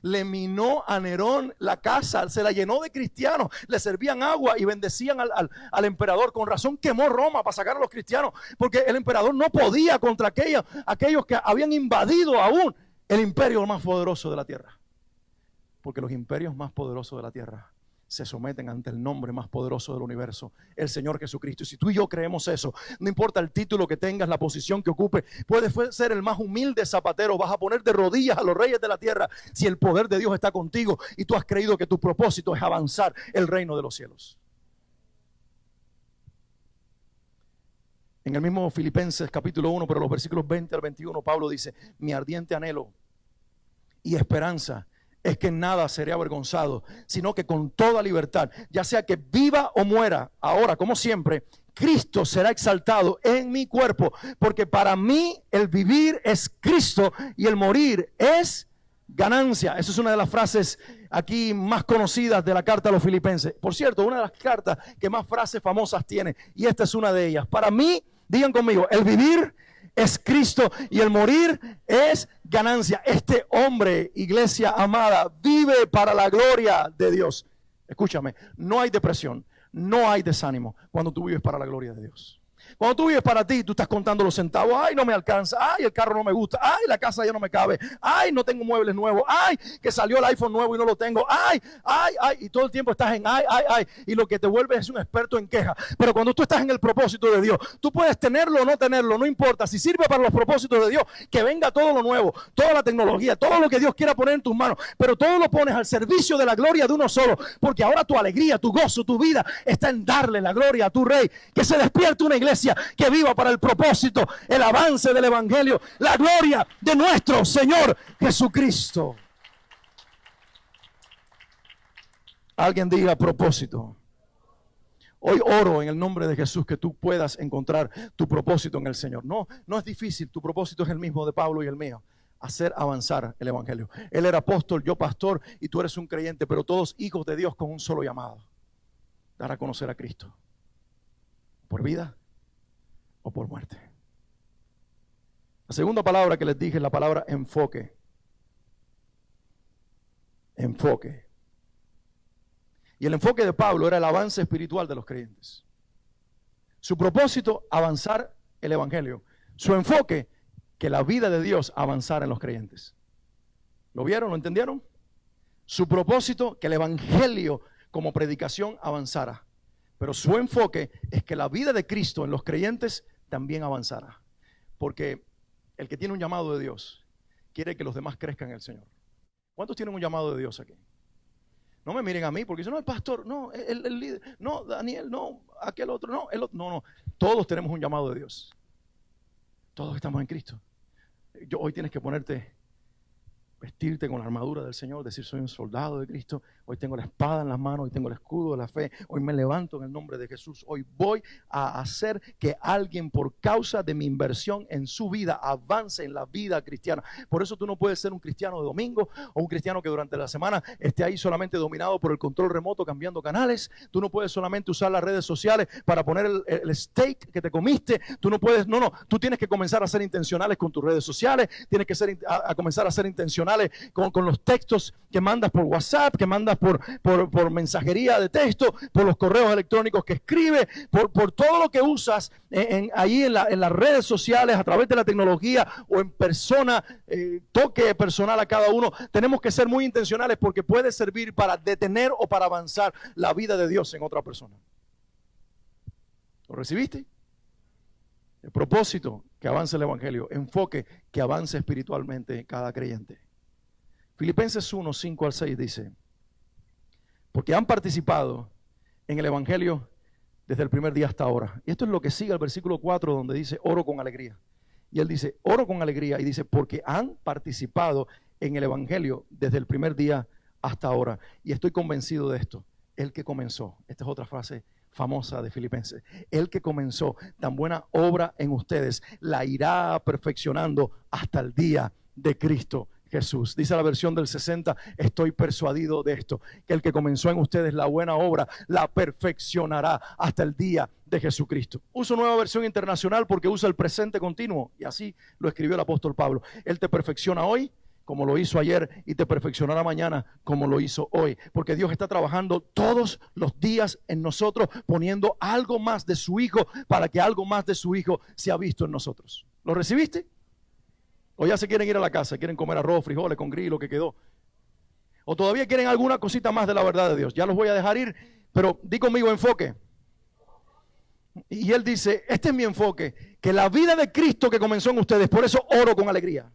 Le minó a Nerón la casa, se la llenó de cristianos, le servían agua y bendecían al emperador. Con razón quemó Roma para sacar a los cristianos, porque el emperador no podía contra aquellos que habían invadido aún el imperio más poderoso de la tierra. Porque los imperios más poderosos de la tierra se someten ante el nombre más poderoso del universo, el Señor Jesucristo. Y si tú y yo creemos eso, no importa el título que tengas, la posición que ocupe, puedes ser el más humilde zapatero, vas a poner de rodillas a los reyes de la tierra si el poder de Dios está contigo y tú has creído que tu propósito es avanzar el reino de los cielos. En el mismo Filipenses capítulo 1, pero los versículos 20 al 21, Pablo dice, mi ardiente anhelo y esperanza es que en nada seré avergonzado, sino que con toda libertad, ya sea que viva o muera, ahora como siempre, Cristo será exaltado en mi cuerpo, porque para mí el vivir es Cristo y el morir es ganancia. Esa es una de las frases aquí más conocidas de la carta a los Filipenses. Por cierto, una de las cartas que más frases famosas tiene, y esta es una de ellas. Para mí, digan conmigo, el vivir es Cristo y el morir es ganancia. Este hombre, iglesia amada, vive para la gloria de Dios. Escúchame, no hay depresión, no hay desánimo cuando tú vives para la gloria de Dios. Cuando tú vives para ti, tú estás contando los centavos. Ay, no me alcanza. Ay, el carro no me gusta. Ay, la casa ya no me cabe. Ay, no tengo muebles nuevos. Ay, que salió el iPhone nuevo y no lo tengo. Ay, ay, ay. Y todo el tiempo estás en ay, ay, ay. Y lo que te vuelves es un experto en queja. Pero cuando tú estás en el propósito de Dios, tú puedes tenerlo o no tenerlo. No importa. Si sirve para los propósitos de Dios, que venga todo lo nuevo, toda la tecnología, todo lo que Dios quiera poner en tus manos. Pero todo lo pones al servicio de la gloria de uno solo. Porque ahora tu alegría, tu gozo, tu vida está en darle la gloria a tu Rey. Que se despierte una iglesia que viva para el propósito, el avance del evangelio, la gloria de nuestro Señor Jesucristo. Alguien diga propósito. Hoy oro en el nombre de Jesús que tú puedas encontrar tu propósito en el Señor. No es difícil, tu propósito es el mismo de Pablo y el mío. Hacer avanzar el evangelio. Él era apóstol, yo pastor y tú eres un creyente, pero todos hijos de Dios con un solo llamado: dar a conocer a Cristo. Por vida o por muerte. La segunda palabra que les dije es la palabra enfoque. Enfoque. Y el enfoque de Pablo era el avance espiritual de los creyentes. Su propósito, avanzar el evangelio. Su enfoque, que la vida de Dios avanzara en los creyentes. ¿Lo vieron? ¿Lo entendieron? Su propósito, que el evangelio como predicación avanzara. Pero su enfoque es que la vida de Cristo en los creyentes también avanzará. Porque el que tiene un llamado de Dios quiere que los demás crezcan en el Señor. ¿Cuántos tienen un llamado de Dios aquí? No me miren a mí porque dicen, no, el pastor, no, el líder, no, Daniel, no, aquel otro, no, el otro. No. Todos tenemos un llamado de Dios. Todos estamos en Cristo. Hoy tienes que vestirte con la armadura del Señor, decir soy un soldado de Cristo, hoy tengo la espada en las manos, hoy tengo el escudo de la fe, hoy me levanto en el nombre de Jesús, hoy voy a hacer que alguien por causa de mi inversión en su vida avance en la vida cristiana. Por eso tú no puedes ser un cristiano de domingo o un cristiano que durante la semana esté ahí solamente dominado por el control remoto cambiando canales. Tú no puedes solamente usar las redes sociales para poner el steak que te comiste. Tú no puedes, tú tienes que comenzar a ser intencionales con tus redes sociales, tienes que comenzar a ser intencionales con los textos que mandas por WhatsApp, que mandas por mensajería de texto, por los correos electrónicos que escribes, por todo lo que usas ahí en las redes sociales, a través de la tecnología o en persona, toque personal a cada uno. Tenemos que ser muy intencionales porque puede servir para detener o para avanzar la vida de Dios en otra persona. ¿Lo recibiste? El propósito, que avance el evangelio. Enfoque, que avance espiritualmente cada creyente. Filipenses 1, 5 al 6 dice: porque han participado en el evangelio desde el primer día hasta ahora. Y esto es lo que sigue al versículo 4, donde dice oro con alegría. Y él dice oro con alegría y dice porque han participado en el evangelio desde el primer día hasta ahora. Y estoy convencido de esto, el que comenzó, esta es otra frase famosa de Filipenses, el que comenzó tan buena obra en ustedes, la irá perfeccionando hasta el día de Cristo Jesús. Dice la versión del 60, estoy persuadido de esto, que el que comenzó en ustedes la buena obra, la perfeccionará hasta el día de Jesucristo. Uso nueva versión internacional porque usa el presente continuo, y así lo escribió el apóstol Pablo. Él te perfecciona hoy, como lo hizo ayer, y te perfeccionará mañana como lo hizo hoy, porque Dios está trabajando todos los días en nosotros, poniendo algo más de su Hijo para que algo más de su Hijo sea visto en nosotros. ¿Lo recibiste? ¿O ya se quieren ir a la casa, quieren comer arroz, frijoles con gris, lo que quedó? ¿O todavía quieren alguna cosita más de la verdad de Dios? Ya los voy a dejar ir, pero di conmigo enfoque. Y él dice, este es mi enfoque, que la vida de Cristo que comenzó en ustedes, por eso oro con alegría.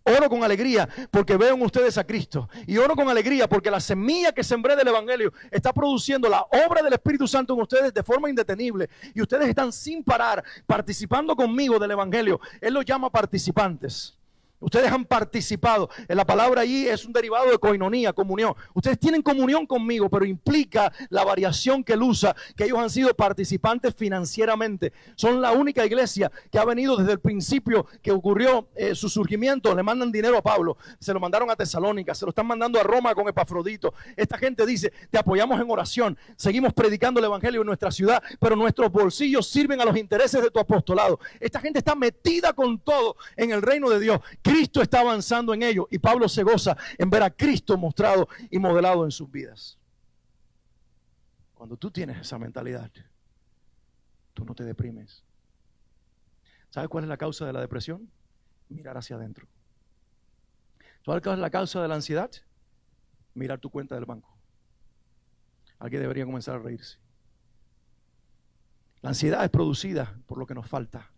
Oro con alegría porque veo en ustedes a Cristo. Y oro con alegría porque la semilla que sembré del Evangelio está produciendo la obra del Espíritu Santo en ustedes de forma indetenible. Y ustedes están sin parar participando conmigo del Evangelio. Él los llama participantes. Ustedes han participado. La palabra allí es un derivado de koinonía, comunión. Ustedes tienen comunión conmigo, pero implica la variación que él usa, que ellos han sido participantes financieramente. Son la única iglesia que ha venido desde el principio que ocurrió su surgimiento. Le mandan dinero a Pablo, se lo mandaron a Tesalónica, se lo están mandando a Roma con Epafrodito. Esta gente dice, te apoyamos en oración, seguimos predicando el evangelio en nuestra ciudad, pero nuestros bolsillos sirven a los intereses de tu apostolado. Esta gente está metida con todo en el reino de Dios. Cristo está avanzando en ellos y Pablo se goza en ver a Cristo mostrado y modelado en sus vidas. Cuando tú tienes esa mentalidad, tú no te deprimes. ¿Sabes cuál es la causa de la depresión? Mirar hacia adentro. ¿Sabes cuál es la causa de la ansiedad? Mirar tu cuenta del banco. Alguien debería comenzar a reírse. La ansiedad es producida por lo que nos falta,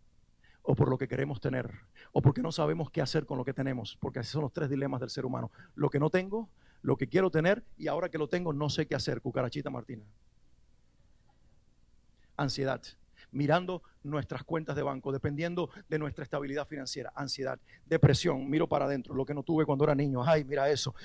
o por lo que queremos tener, o porque no sabemos qué hacer con lo que tenemos, porque esos son los tres dilemas del ser humano: lo que no tengo, lo que quiero tener, y ahora que lo tengo no sé qué hacer. Cucarachita Martina. Ansiedad, mirando nuestras cuentas de banco, dependiendo de nuestra estabilidad financiera. Ansiedad, depresión, miro para adentro, lo que no tuve cuando era niño. Ay, mira eso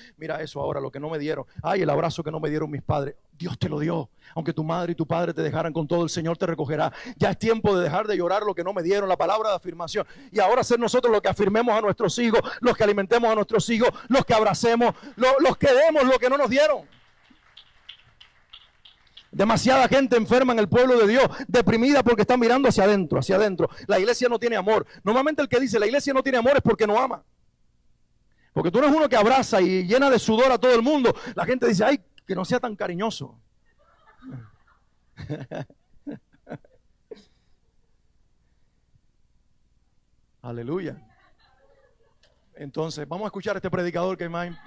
ahora, lo que no me dieron. Ay, el abrazo que no me dieron mis padres. Dios te lo dio. Aunque tu madre y tu padre te dejaran con todo, el Señor te recogerá. Ya es tiempo de dejar de llorar lo que no me dieron, la palabra de afirmación. Y ahora ser nosotros los que afirmemos a nuestros hijos, los que alimentemos a nuestros hijos, los que abracemos, los que demos lo que no nos dieron. Demasiada gente enferma en el pueblo de Dios, deprimida porque está mirando hacia adentro, hacia adentro. La iglesia no tiene amor. Normalmente el que dice la iglesia no tiene amor es porque no ama. Porque tú no eres uno que abraza y llena de sudor a todo el mundo. La gente dice, ay, que no sea tan cariñoso. Aleluya. Entonces, vamos a escuchar a este predicador que más...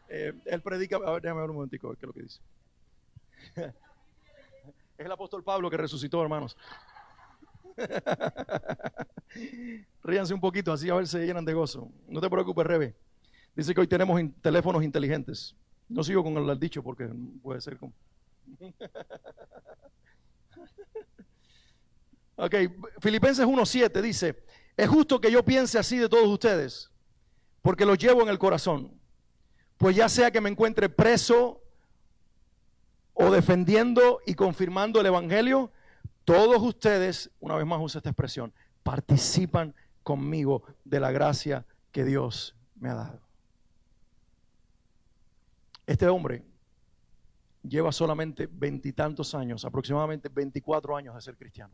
él predica... A ver, déjame ver un momentico, qué es lo que dice. Es el apóstol Pablo que resucitó, hermanos. Ríanse un poquito, así a ver si se llenan de gozo. No te preocupes, Rebe. Dice que hoy tenemos teléfonos inteligentes. No sigo con el dicho porque puede ser como... Ok, Filipenses 1:7 dice, es justo que yo piense así de todos ustedes, porque los llevo en el corazón. Pues ya sea que me encuentre preso o defendiendo y confirmando el evangelio, todos ustedes, una vez más uso esta expresión, participan conmigo de la gracia que Dios me ha dado. Este hombre lleva solamente 20 y tantos años, aproximadamente 24 años de ser cristiano.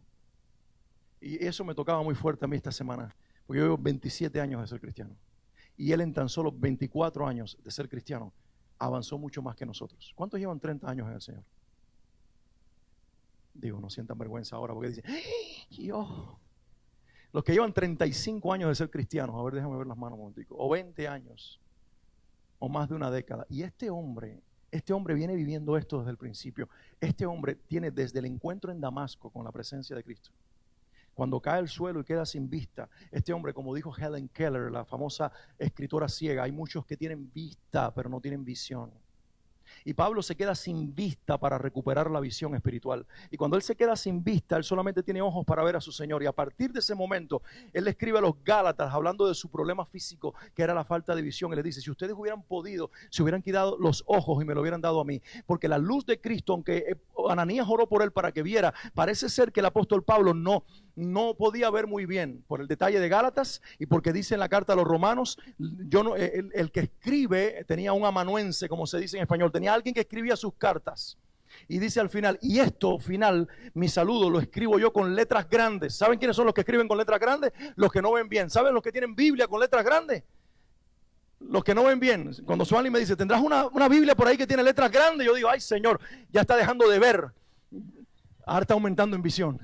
Y eso me tocaba muy fuerte a mí esta semana, porque yo llevo 27 años de ser cristiano. Y él en tan solo 24 años de ser cristiano avanzó mucho más que nosotros. ¿Cuántos llevan 30 años en el Señor? Digo, no sientan vergüenza ahora porque dicen, yo. Los que llevan 35 años de ser cristianos, a ver, déjame ver las manos un momentico, o 20 años, o más de una década. Y este hombre viene viviendo esto desde el principio. Este hombre tiene desde el encuentro en Damasco con la presencia de Cristo. Cuando cae al suelo y queda sin vista, este hombre, como dijo Helen Keller, la famosa escritora ciega, hay muchos que tienen vista pero no tienen visión. Y Pablo se queda sin vista para recuperar la visión espiritual. Y cuando él se queda sin vista, él solamente tiene ojos para ver a su Señor. Y a partir de ese momento, él le escribe a los Gálatas hablando de su problema físico, que era la falta de visión. Él le dice, si ustedes hubieran podido, se hubieran quitado los ojos y me lo hubieran dado a mí. Porque la luz de Cristo, aunque Ananías oró por él para que viera, parece ser que el apóstol Pablo no podía ver muy bien por el detalle de Gálatas y porque dice en la carta a los romanos, el que escribe tenía un amanuense, como se dice en español, tenía alguien que escribía sus cartas. Y dice al final, y esto final, mi saludo lo escribo yo con letras grandes. ¿Saben quiénes son los que escriben con letras grandes? Los que no ven bien. ¿Saben los que tienen Biblia con letras grandes? Los que no ven bien. Cuando Suárez me dice, ¿tendrás una Biblia por ahí que tiene letras grandes? Yo digo, ay Señor, ya está dejando de ver. Ahora está aumentando en visión.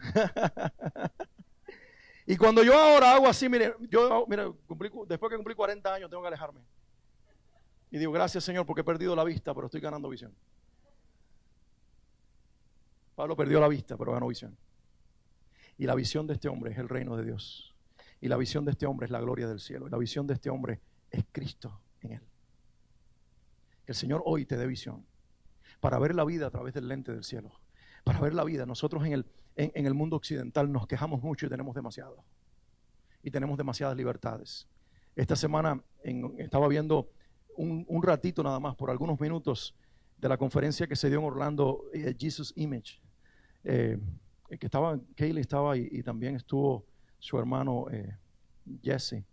Y cuando yo ahora hago así, mire, después que cumplí 40 años tengo que alejarme. Y digo, gracias Señor porque he perdido la vista, pero estoy ganando visión. Pablo perdió la vista, pero ganó visión. Y la visión de este hombre es el reino de Dios. Y la visión de este hombre es la gloria del cielo. Y la visión de este hombre es Cristo en él. Que el Señor hoy te dé visión para ver la vida a través del lente del cielo. Para ver la vida. Nosotros en el mundo occidental nos quejamos mucho y tenemos demasiado. Y tenemos demasiadas libertades. Esta semana estaba viendo un ratito nada más, por algunos minutos, de la conferencia que se dio en Orlando, Jesus Image. Que estaba, Kaylee estaba y también estuvo su hermano Jesse.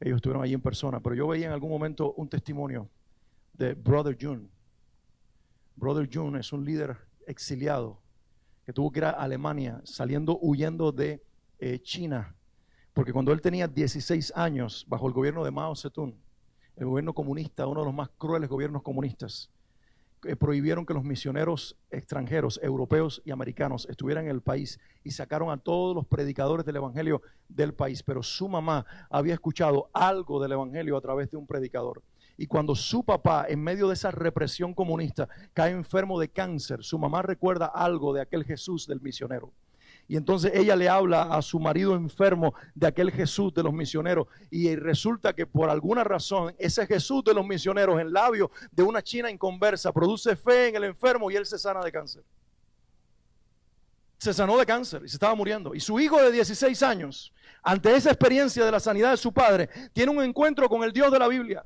Ellos estuvieron allí en persona, pero yo veía en algún momento un testimonio de Brother June. Brother June es un líder exiliado que tuvo que ir a Alemania, huyendo de China, porque cuando él tenía 16 años, bajo el gobierno de Mao Zedong, el gobierno comunista, uno de los más crueles gobiernos comunistas, prohibieron que los misioneros extranjeros, europeos y americanos, estuvieran en el país y sacaron a todos los predicadores del evangelio del país, pero su mamá había escuchado algo del evangelio a través de un predicador. Y cuando su papá, en medio de esa represión comunista, cae enfermo de cáncer, su mamá recuerda algo de aquel Jesús del misionero. Y entonces ella le habla a su marido enfermo de aquel Jesús de los misioneros. Y resulta que por alguna razón ese Jesús de los misioneros en labios de una china inconversa produce fe en el enfermo y él se sana de cáncer. Se sanó de cáncer y se estaba muriendo. Y su hijo de 16 años, ante esa experiencia de la sanidad de su padre, tiene un encuentro con el Dios de la Biblia,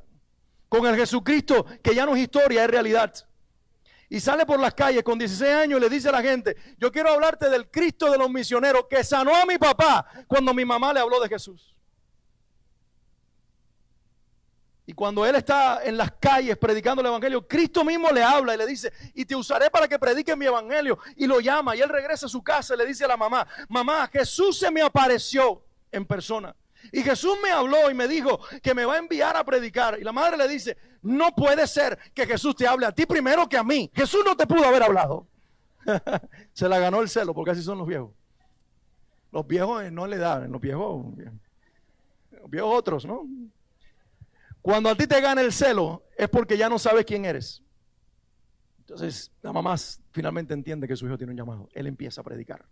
con el Jesucristo que ya no es historia, es realidad. Y sale por las calles con 16 años y le dice a la gente, yo quiero hablarte del Cristo de los misioneros que sanó a mi papá cuando mi mamá le habló de Jesús. Y cuando él está en las calles predicando el evangelio, Cristo mismo le habla y le dice, y te usaré para que prediques mi evangelio. Y lo llama y él regresa a su casa y le dice a la mamá, mamá, Jesús se me apareció en persona. Y Jesús me habló y me dijo que me va a enviar a predicar. Y la madre le dice, no puede ser que Jesús te hable a ti primero que a mí. Jesús no te pudo haber hablado. Se la ganó el celo, porque así son los viejos. Los viejos no le dan, los viejos otros, ¿no? Cuando a ti te gana el celo, es porque ya no sabes quién eres. Entonces, la mamá finalmente entiende que su hijo tiene un llamado. Él empieza a predicar.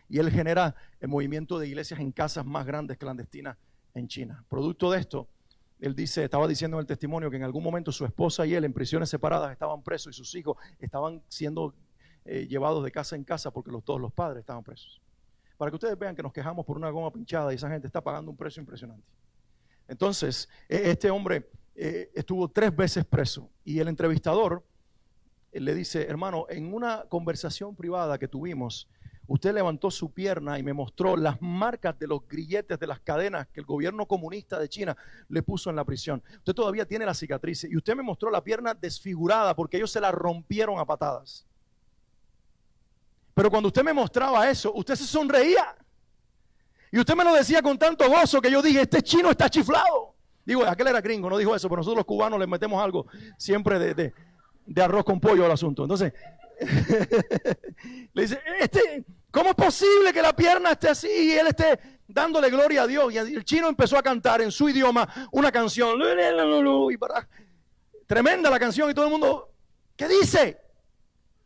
Y él genera el movimiento de iglesias en casas más grandes clandestinas en China. Producto de esto, él estaba diciendo en el testimonio que en algún momento su esposa y él en prisiones separadas estaban presos y sus hijos estaban siendo llevados de casa en casa porque todos los padres estaban presos. Para que ustedes vean que nos quejamos por una goma pinchada y esa gente está pagando un precio impresionante. Entonces, este hombre estuvo 3 veces preso y el entrevistador le dice, hermano, en una conversación privada que tuvimos, usted levantó su pierna y me mostró las marcas de los grilletes de las cadenas que el gobierno comunista de China le puso en la prisión. Usted todavía tiene la cicatriz y usted me mostró la pierna desfigurada porque ellos se la rompieron a patadas. Pero cuando usted me mostraba eso, usted se sonreía. Y usted me lo decía con tanto gozo que yo dije, este chino está chiflado. Digo, aquel era gringo, no dijo eso, pero nosotros los cubanos le metemos algo siempre de arroz con pollo al asunto. Entonces, le dice, ¿cómo es posible que la pierna esté así y él esté dándole gloria a Dios? Y el chino empezó a cantar en su idioma una canción. Tremenda la canción y todo el mundo, ¿qué dice?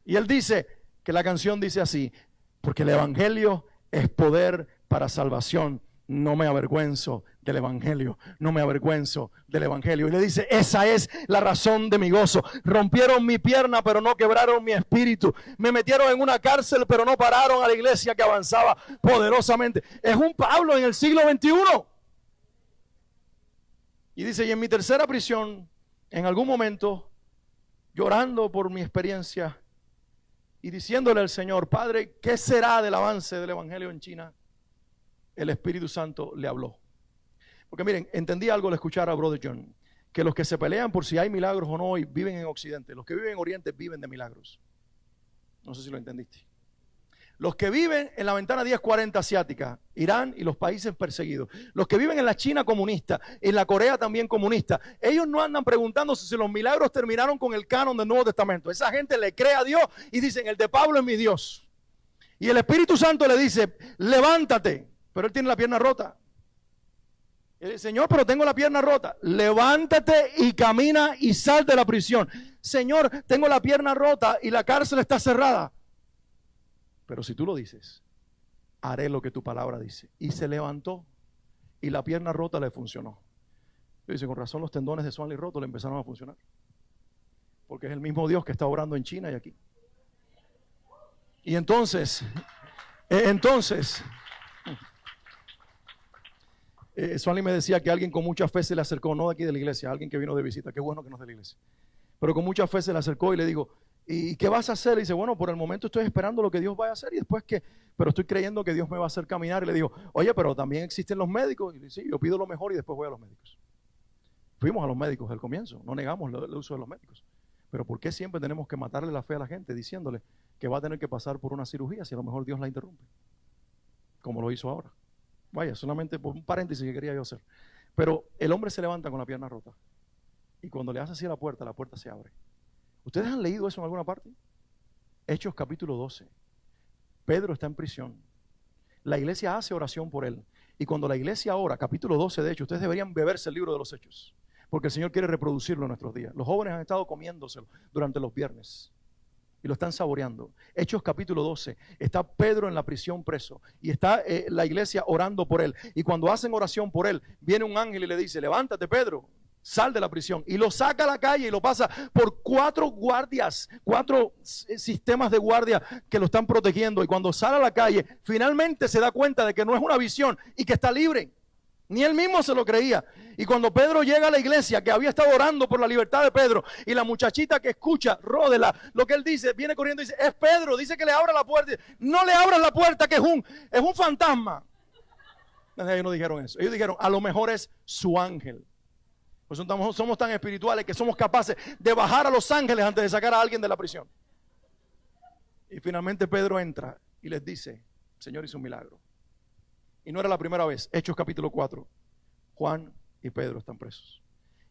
Y él dice que la canción dice así, porque el evangelio es poder para salvación no me avergüenzo del evangelio, no me avergüenzo del evangelio. Y le dice, esa es la razón de mi gozo. Rompieron mi pierna, pero no quebraron mi espíritu. Me metieron en una cárcel, pero no pararon a la iglesia que avanzaba poderosamente. Es un Pablo en el siglo XXI. Y dice, y en mi tercera prisión, en algún momento, llorando por mi experiencia y diciéndole al Señor, Padre, ¿qué será del avance del evangelio en China? El Espíritu Santo le habló. Porque miren, entendí algo al escuchar a Brother John, que los que se pelean por si hay milagros o no y viven en Occidente, los que viven en Oriente viven de milagros. No sé si lo entendiste. Los que viven en la ventana 1040 asiática, Irán y los países perseguidos, los que viven en la China comunista, en la Corea también comunista, ellos no andan preguntándose si los milagros terminaron con el canon del Nuevo Testamento. Esa gente le cree a Dios y dicen, el de Pablo es mi Dios. Y el Espíritu Santo le dice, levántate. Pero él tiene la pierna rota. Él dice, Señor, pero tengo la pierna rota. Levántate y camina y sal de la prisión. Señor, tengo la pierna rota y la cárcel está cerrada. Pero si tú lo dices, haré lo que tu palabra dice. Y se levantó y la pierna rota le funcionó. Y dice, con razón los tendones de Swanley rotos le empezaron a funcionar. Porque es el mismo Dios que está obrando en China y aquí. Y entonces, Swanley me decía que alguien con mucha fe se le acercó, no de aquí de la iglesia, alguien que vino de visita, qué bueno que no es de la iglesia, pero con mucha fe se le acercó y le digo, ¿y qué vas a hacer? Y dice, bueno, por el momento estoy esperando lo que Dios vaya a hacer y después que, pero estoy creyendo que Dios me va a hacer caminar. Y le digo, oye, pero también existen los médicos. Y dice, sí, yo pido lo mejor y después voy a los médicos. Fuimos a los médicos al comienzo, no negamos el uso de los médicos, pero ¿por qué siempre tenemos que matarle la fe a la gente diciéndole que va a tener que pasar por una cirugía si a lo mejor Dios la interrumpe? Como lo hizo ahora. Vaya, solamente por un paréntesis que quería yo hacer. Pero el hombre se levanta con la pierna rota. Y cuando le hace así a la puerta se abre. ¿Ustedes han leído eso en alguna parte? Hechos capítulo 12. Pedro está en prisión. La iglesia hace oración por él. Y cuando la iglesia ora, capítulo 12 de Hechos, ustedes deberían beberse el libro de los Hechos. Porque el Señor quiere reproducirlo en nuestros días. Los jóvenes han estado comiéndoselo durante los viernes. Y lo están saboreando. Hechos capítulo 12, está Pedro en la prisión preso y está la iglesia orando por él. Y cuando hacen oración por él, viene un ángel y le dice, levántate Pedro, sal de la prisión. Y lo saca a la calle y lo pasa por 4 guardias, 4 sistemas de guardia que lo están protegiendo. Y cuando sale a la calle, finalmente se da cuenta de que no es una visión y que está libre. Ni él mismo se lo creía. Y cuando Pedro llega a la iglesia, que había estado orando por la libertad de Pedro, y la muchachita que escucha, Ródela, lo que él dice, viene corriendo y dice, es Pedro, dice que le abra la puerta. No le abras la puerta, que es un fantasma. Ellos no dijeron eso. Ellos dijeron, a lo mejor es su ángel. Pues somos tan espirituales que somos capaces de bajar a los ángeles antes de sacar a alguien de la prisión. Y finalmente Pedro entra y les dice, el Señor hizo un milagro. Y no era la primera vez. Hechos capítulo 4. Juan y Pedro están presos.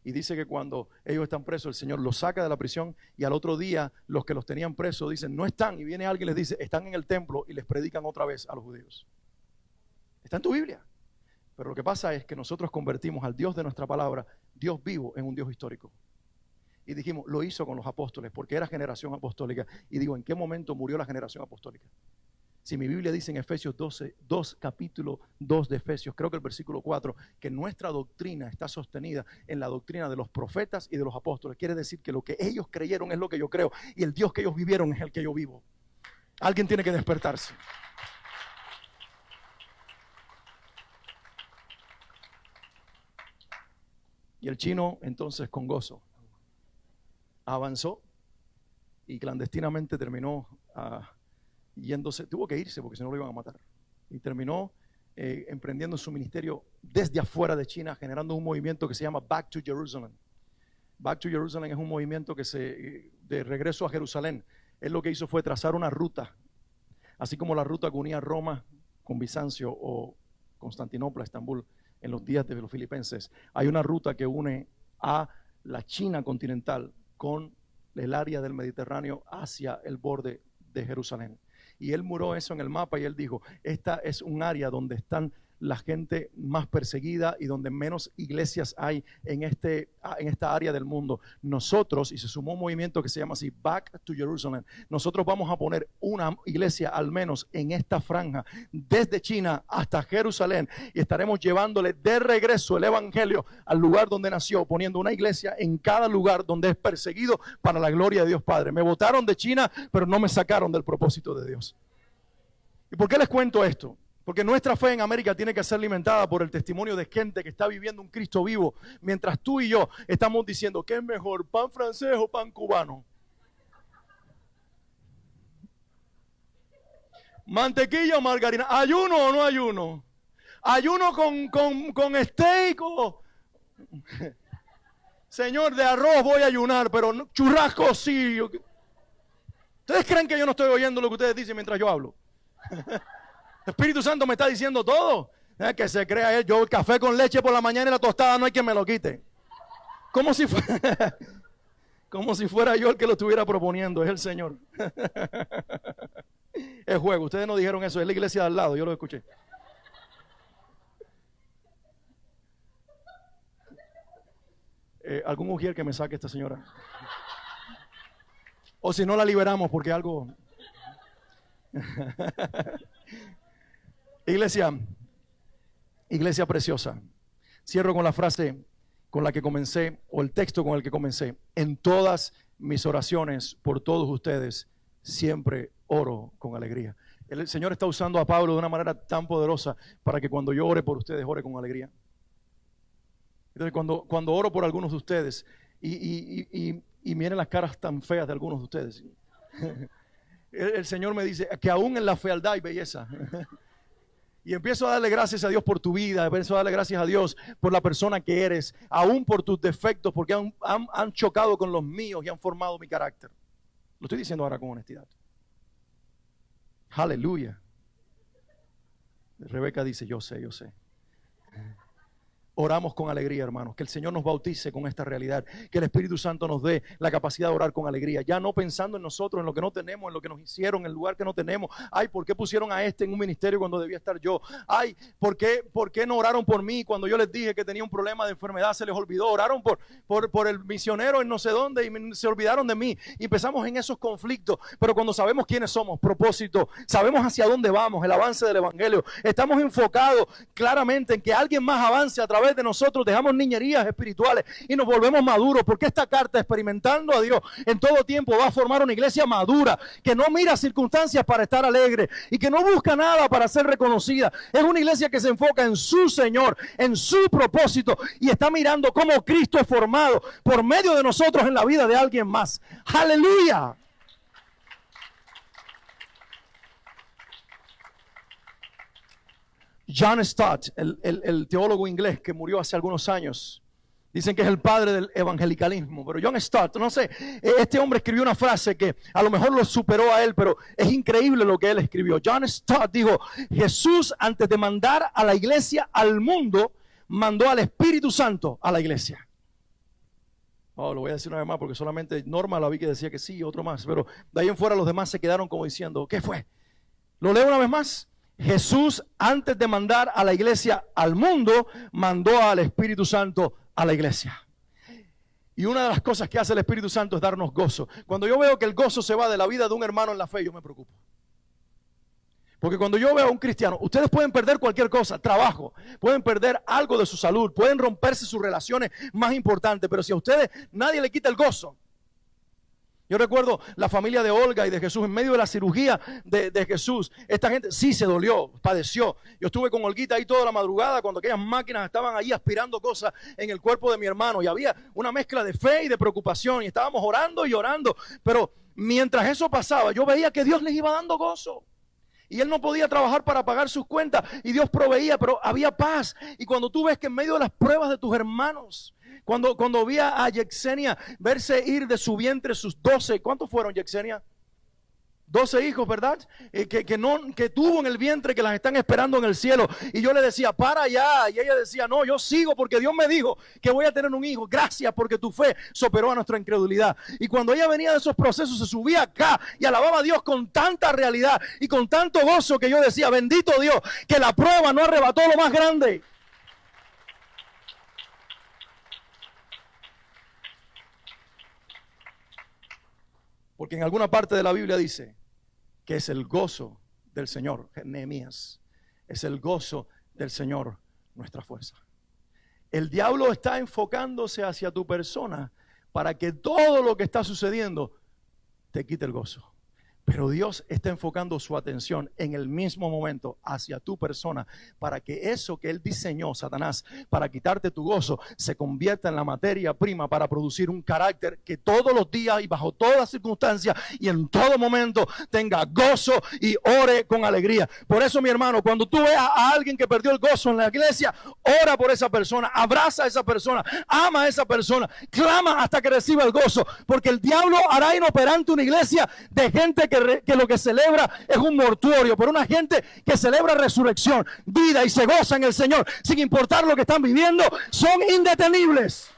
Y dice que cuando ellos están presos, el Señor los saca de la prisión y al otro día los que los tenían presos dicen, no están. Y viene alguien y les dice, están en el templo y les predican otra vez a los judíos. Está en tu Biblia. Pero lo que pasa es que nosotros convertimos al Dios de nuestra palabra, Dios vivo, en un Dios histórico. Y dijimos, lo hizo con los apóstoles porque era generación apostólica. Y digo, ¿en qué momento murió la generación apostólica? Si mi Biblia dice en Efesios 2, capítulo 2 de Efesios, creo que el versículo 4, que nuestra doctrina está sostenida en la doctrina de los profetas y de los apóstoles. Quiere decir que lo que ellos creyeron es lo que yo creo y el Dios que ellos vivieron es el que yo vivo. Alguien tiene que despertarse. Y el chino entonces con gozo avanzó y clandestinamente terminó yéndose, tuvo que irse porque si no lo iban a matar. Y terminó emprendiendo su ministerio desde afuera de China, generando un movimiento que se llama Back to Jerusalem. Back to Jerusalem es un movimiento que de regreso a Jerusalén. Él lo que hizo fue trazar una ruta, así como la ruta que unía Roma con Bizancio o Constantinopla, Estambul, en los días de los filipenses. Hay una ruta que une a la China continental con el área del Mediterráneo hacia el borde de Jerusalén. Y él muró eso en el mapa y él dijo, esta es un área donde están la gente más perseguida y donde menos iglesias hay en esta área del mundo. Nosotros, y se sumó un movimiento que se llama así, Back to Jerusalem, nosotros vamos a poner una iglesia al menos en esta franja, desde China hasta Jerusalén, y estaremos llevándole de regreso el evangelio al lugar donde nació, poniendo una iglesia en cada lugar donde es perseguido para la gloria de Dios Padre. Me botaron de China, pero no me sacaron del propósito de Dios. ¿Y por qué les cuento esto? Porque nuestra fe en América tiene que ser alimentada por el testimonio de gente que está viviendo un Cristo vivo, mientras tú y yo estamos diciendo, ¿qué es mejor, pan francés o pan cubano? Mantequilla o margarina, ¿ayuno o no ayuno? ¿Ayuno con steak o... Señor, de arroz voy a ayunar, pero churrasco sí. ¿Ustedes creen que yo no estoy oyendo lo que ustedes dicen mientras yo hablo? El Espíritu Santo me está diciendo todo. Que se crea él. Yo el café con leche por la mañana y la tostada no hay quien me lo quite. Como si fuera yo el que lo estuviera proponiendo. Es el Señor. Es juego. Ustedes no dijeron eso. Es la iglesia de al lado. Yo lo escuché. ¿Algún ujier que me saque esta señora? O si no la liberamos porque algo... Iglesia preciosa. Cierro con la frase con la que comencé, o el texto con el que comencé. En todas mis oraciones por todos ustedes, siempre oro con alegría. El Señor está usando a Pablo de una manera tan poderosa para que cuando yo ore por ustedes, ore con alegría. Entonces, cuando oro por algunos de ustedes y miren las caras tan feas de algunos de ustedes, el Señor me dice que aún en la fealdad hay belleza. Y empiezo a darle gracias a Dios por tu vida, empiezo a darle gracias a Dios por la persona que eres, aún por tus defectos, porque han chocado con los míos y han formado mi carácter. Lo estoy diciendo ahora con honestidad. Aleluya. Rebeca dice, yo sé. Oramos con alegría, hermanos, que el Señor nos bautice con esta realidad, que el Espíritu Santo nos dé la capacidad de orar con alegría, ya no pensando en nosotros, en lo que no tenemos, en lo que nos hicieron, en el lugar que no tenemos. Ay, ¿por qué pusieron a este en un ministerio cuando debía estar yo? Ay, ¿por qué no oraron por mí cuando yo les dije que tenía un problema de enfermedad? Se les olvidó. Oraron por el misionero en no sé dónde y se olvidaron de mí. Y empezamos en esos conflictos, pero cuando sabemos quiénes somos, propósito, sabemos hacia dónde vamos, el avance del Evangelio, estamos enfocados claramente en que alguien más avance a través de nosotros, dejamos niñerías espirituales y nos volvemos maduros, porque esta carta, experimentando a Dios en todo tiempo, va a formar una iglesia madura, que no mira circunstancias para estar alegre y que no busca nada para ser reconocida. Es una iglesia que se enfoca en su Señor, en su propósito, y está mirando cómo Cristo es formado por medio de nosotros en la vida de alguien más. ¡Aleluya! John Stott, el teólogo inglés que murió hace algunos años, dicen que es el padre del evangelicalismo, pero John Stott, no sé, este hombre escribió una frase que a lo mejor lo superó a él, pero es increíble lo que él escribió. John Stott dijo, Jesús, antes de mandar a la iglesia al mundo, mandó al Espíritu Santo a la iglesia. Oh, lo voy a decir una vez más porque solamente Norma la vi que decía que sí y otro más, pero de ahí en fuera los demás se quedaron como diciendo, ¿qué fue? Lo leo una vez más. Jesús, antes de mandar a la iglesia al mundo, mandó al Espíritu Santo a la iglesia. Y una de las cosas que hace el Espíritu Santo es darnos gozo. Cuando yo veo que el gozo se va de la vida de un hermano en la fe, yo me preocupo. Porque cuando yo veo a un cristiano, ustedes pueden perder cualquier cosa, trabajo, pueden perder algo de su salud, pueden romperse sus relaciones más importantes, pero si a ustedes nadie le quita el gozo. Yo recuerdo la familia de Olga y de Jesús en medio de la cirugía de Jesús. Esta gente sí se dolió, padeció. Yo estuve con Olguita ahí toda la madrugada cuando aquellas máquinas estaban ahí aspirando cosas en el cuerpo de mi hermano. Y había una mezcla de fe y de preocupación. Y estábamos orando y orando. Pero mientras eso pasaba, yo veía que Dios les iba dando gozo. Y él no podía trabajar para pagar sus cuentas. Y Dios proveía, pero había paz. Y cuando tú ves que en medio de las pruebas de tus hermanos... Cuando vi a Yexenia verse ir de su vientre sus 12, ¿cuántos fueron, Yexenia? 12 hijos, ¿verdad? Que tuvo en el vientre, que las están esperando en el cielo. Y yo le decía, para allá. Y ella decía, no, yo sigo porque Dios me dijo que voy a tener un hijo. Gracias porque tu fe superó a nuestra incredulidad. Y cuando ella venía de esos procesos, se subía acá y alababa a Dios con tanta realidad y con tanto gozo que yo decía, bendito Dios, que la prueba no arrebató lo más grande. Porque en alguna parte de la Biblia dice que es el gozo del Señor, Nehemías, es el gozo del Señor nuestra fuerza. El diablo está enfocándose hacia tu persona para que todo lo que está sucediendo te quite el gozo. Pero Dios está enfocando su atención en el mismo momento hacia tu persona para que eso que Él diseñó, Satanás, para quitarte tu gozo, se convierta en la materia prima para producir un carácter que todos los días y bajo todas circunstancias y en todo momento tenga gozo y ore con alegría. Por eso, mi hermano, cuando tú veas a alguien que perdió el gozo en la iglesia, ora por esa persona, abraza a esa persona, ama a esa persona, clama hasta que reciba el gozo, porque el diablo hará inoperante una iglesia de gente que lo que celebra es un mortuorio, pero una gente que celebra resurrección, vida y se goza en el Señor, sin importar lo que están viviendo, son indetenibles.